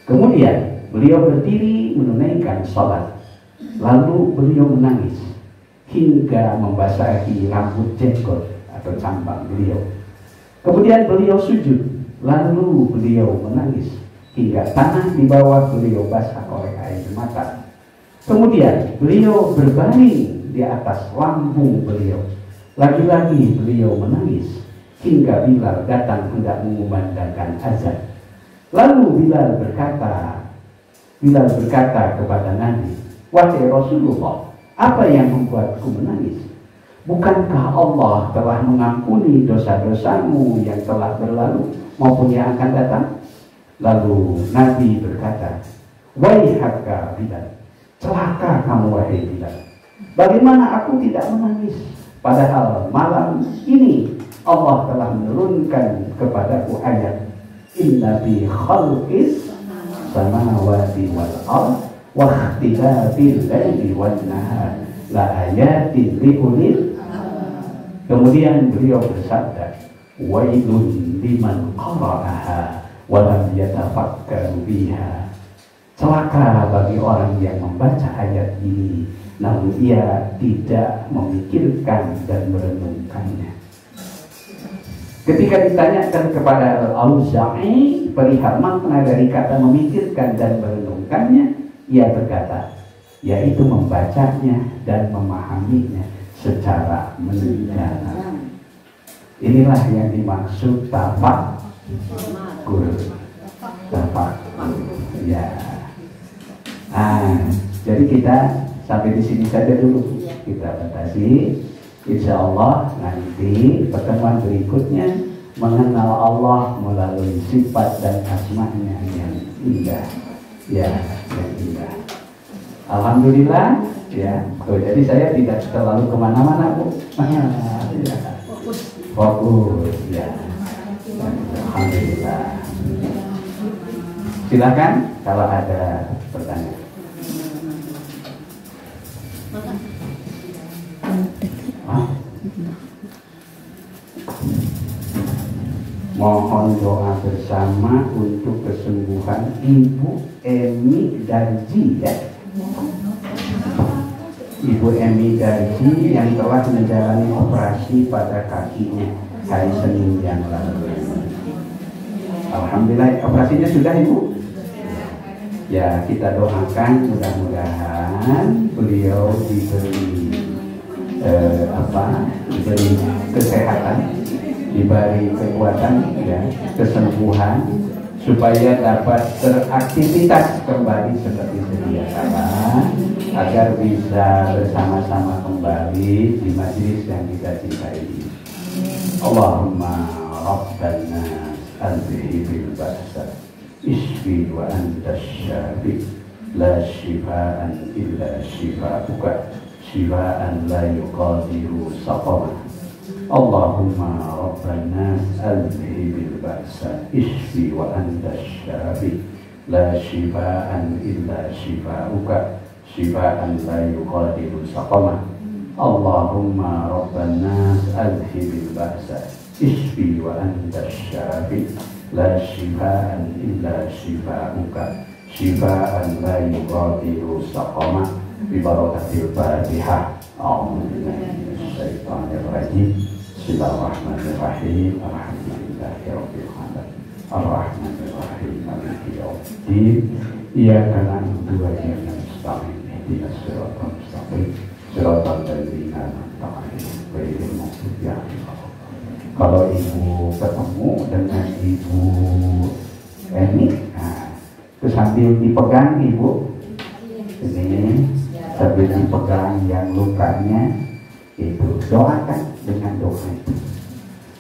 Kemudian beliau berdiri menunaikan salat. Lalu beliau menangis hingga membasahi rambut jenggot atau cambang beliau. Kemudian beliau sujud. Lalu beliau menangis hingga tanah di bawah beliau basah oleh air mata. Kemudian beliau berbaring di atas lambung beliau. Lagi-lagi beliau menangis hingga Bilal datang hendak mengumandangkan azan. Lalu Bilal berkata kepada Nabi, wahai Rasulullah, apa yang membuatku menangis? Bukankah Allah telah mengampuni dosa-dosamu yang telah berlalu maupun yang akan datang? Lalu Nabi berkata, waihaka Bilal, celaka kamu wahai Bilal. Bagaimana aku tidak menangis? Padahal malam ini Allah telah menurunkan kepadaku ayat, inna fi khalqis samawati wal ardh wa ikhtilafil laili wan nahar la ayatin li ulil. Kemudian beliau bersabda, wailun liman qara'aha wa lam yatafakkaru biha. Celaka bagi orang yang membaca ayat ini namun ia tidak memikirkan dan merenungkannya. Ketika ditanyakan kepada Al-Auza'i perihal makna dari kata memikirkan dan merenungkannya, ia berkata, yaitu membacanya dan memahaminya secara mendalam. Inilah yang dimaksud tafakkur. Ya. Jadi kita sampai di sini saja dulu. Kita batasi. Insya Allah nanti pertemuan berikutnya mengenal Allah melalui sifat dan asma-Nya yang indah. Ya, yang indah. Alhamdulillah. Ya. Jadi saya tidak terlalu kemana-mana, Bu. Ya. Fokus. Ya. Alhamdulillah. Silakan kalau ada pertanyaan. Mohon doa bersama untuk kesembuhan Ibu Emi Darji, ya. Ibu Emi Darji yang telah menjalani operasi pada kakinya hari Senin yang lalu. Alhamdulillah, operasinya sudah, Ibu? Ya, kita doakan mudah-mudahan beliau diberi diberi kesehatan, diberi kekuatan, ya, kesembuhan, supaya dapat beraktivitas kembali seperti sedia kala, agar bisa bersama-sama kembali di majelis yang kita cintai. Allahumma rabbana azhibil ba'sa isfi wa anta syafi la shifaan illa shifauka shifaan la yuqadiru saqama. Allahumma rabbana azhibil ba'sa isfi wa anta syafi la shifaan illa shifauka shifaan la yuqadiru saqama. Allahumma rabbana azhibil ba'sa isfi wa anta syafi la shifaan illa shifauka shifaan la yughadiru saqama. Bibarakatil Fatihah. A'udzubillahiminasyaitonirrajim. Bismillahirrahmanirrahim. Alhamdulillahirabbil alamin. Arrahmanirrahim. Maliki yaumiddin. Iyyaka na'budu wa iyyaka nasta'in. Ihdinas siratal mustaqim. Siratal ladzina an'amta 'alaihim ghairil maghdubi 'alaihim. Kalau ibu ketemu dengan ibu Eni, nah, itu sambil dipegang ibu, ini sambil dipegang yang lukanya, itu doakan dengan doa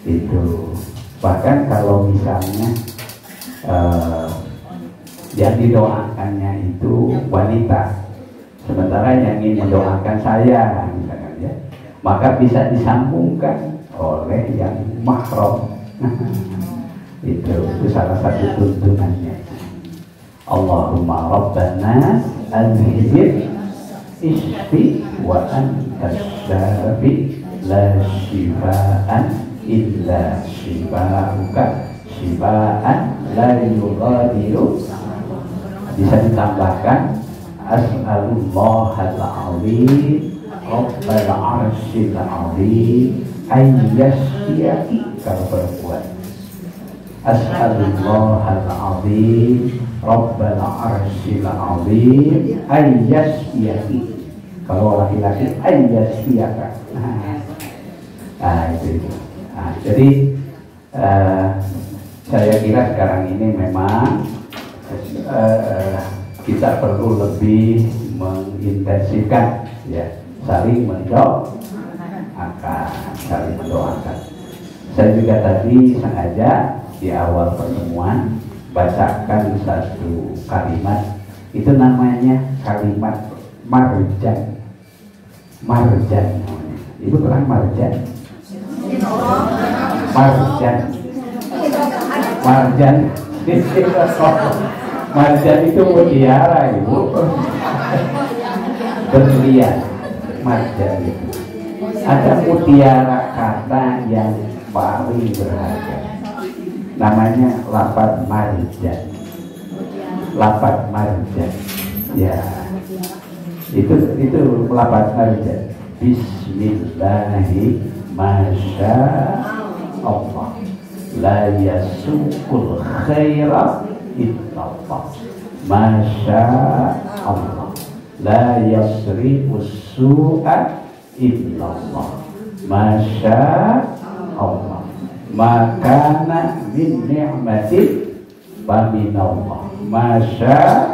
itu. Bahkan kalau misalnya yang didoakannya itu wanita, sementara yang ingin mendoakan saya, misalkan ya, maka bisa disambungkan oleh yang mahram. itu salah satu tuntunannya. Allahumma rabbana anhir isfi wa anta syafi la shifaan illa shifauka shifaan la yughadiru. Bisa ditambahkan as'alullahal azim rabbal arsyil azim ayyasiyaki. Kalau perempuan, as'alullahal azim rabbal arsyil azim ayyasiyaki. Kalau laki-laki ayyasiyaka. Itu. Jadi saya kira sekarang ini memang kita perlu lebih mengintensifkan ya, saling mendoakan. Saya juga tadi sengaja di awal pertemuan bacakan satu kalimat, itu namanya kalimat marjan. Marjan, ibu bilang marjan. Marjan. Marjan. Marjan itu mutiara, ibu. Berlian. Marjan itu. Ada mutiara kata yang paling berharga. Namanya lafaz marjan. Lafaz marjan. Ya. Itu lafaz marjan. Bismillahi masya Allah. La yasukul khaira illallah. Masya Allah. La yasrifus su'a illallah. Masya Allah. Makana min ni'matin faminallah. Masya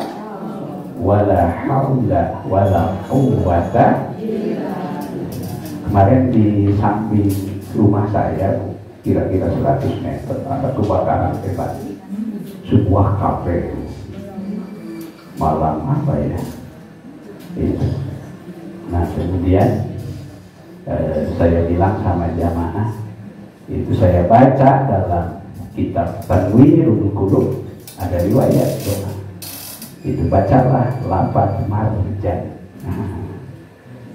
wala haula wala quwwata. Kemarin di samping rumah saya kira-kira 100 meter ada kebakaran hebat, sebuah kafe. Malam apa ya itu. Nah kemudian saya bilang sama jamaah, itu saya baca dalam kitab Tanwirul Qulub ada riwayat doa, itu bacalah lafaz marjan.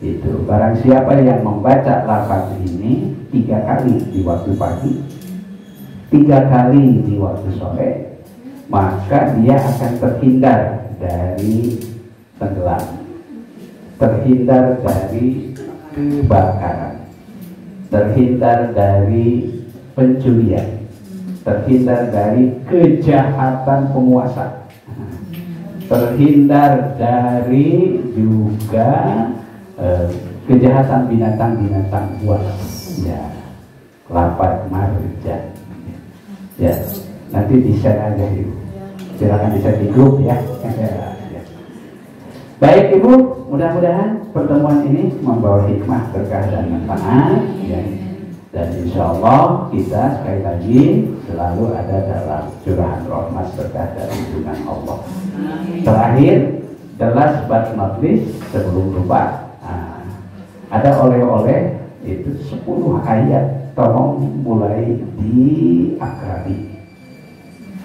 Itu barang siapa yang membaca lafaz ini 3 kali di waktu pagi, 3 kali di waktu sore, maka dia akan terhindar dari tenggelam, terhindar dari kebakaran, terhindar dari pencurian, terhindar dari kejahatan penguasa, terhindar dari juga kejahatan binatang-binatang buas. Ya, lafaz marjan. Ya, nanti di-share aja ibu. Silakan di-share di grup ya. Baik ibu, mudah-mudahan pertemuan ini membawa hikmah, berkah dan manfaat. Ya. Dan insya Allah kita sekali lagi selalu ada dalam curahan rahmat berkah dan lindungan Allah. Terakhir, the last but not least, sebelum lupa, ada oleh-oleh itu 10 ayat, tolong mulai diakrabi,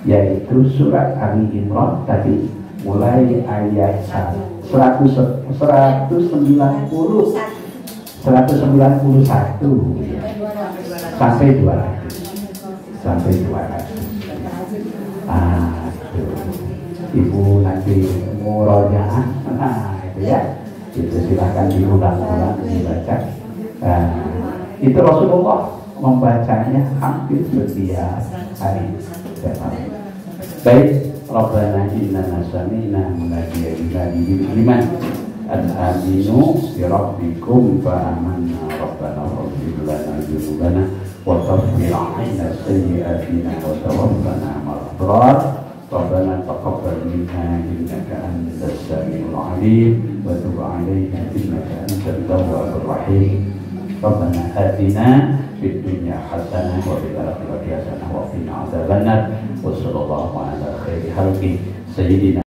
yaitu surat Ali Imran tadi mulai ayat 191 sampai 200. Ibu nanti murojaah, nah itu ya. Itu silahkan diulang-ulang dibaca. Itu Rasulullah membacanya hampir setiap hari. Baik, Rabbana innana sami'na munadiyan yunadi bil iman an aminu bi rabbikum fa amanna rabbana faghfir lana dzunubana wa kaffir 'anna sayyi'atina wa tawaffana ma'al abrar. Rabbana taqabbal minna innaka antas samiul 'alim wa tub 'alaina innaka antat tawwabur rahim. Rabbana atina fid dunya hasanah wa fil akhirati hasanah wa qina adzabannar. Wassallallahu ala khairi khalqi sayyidina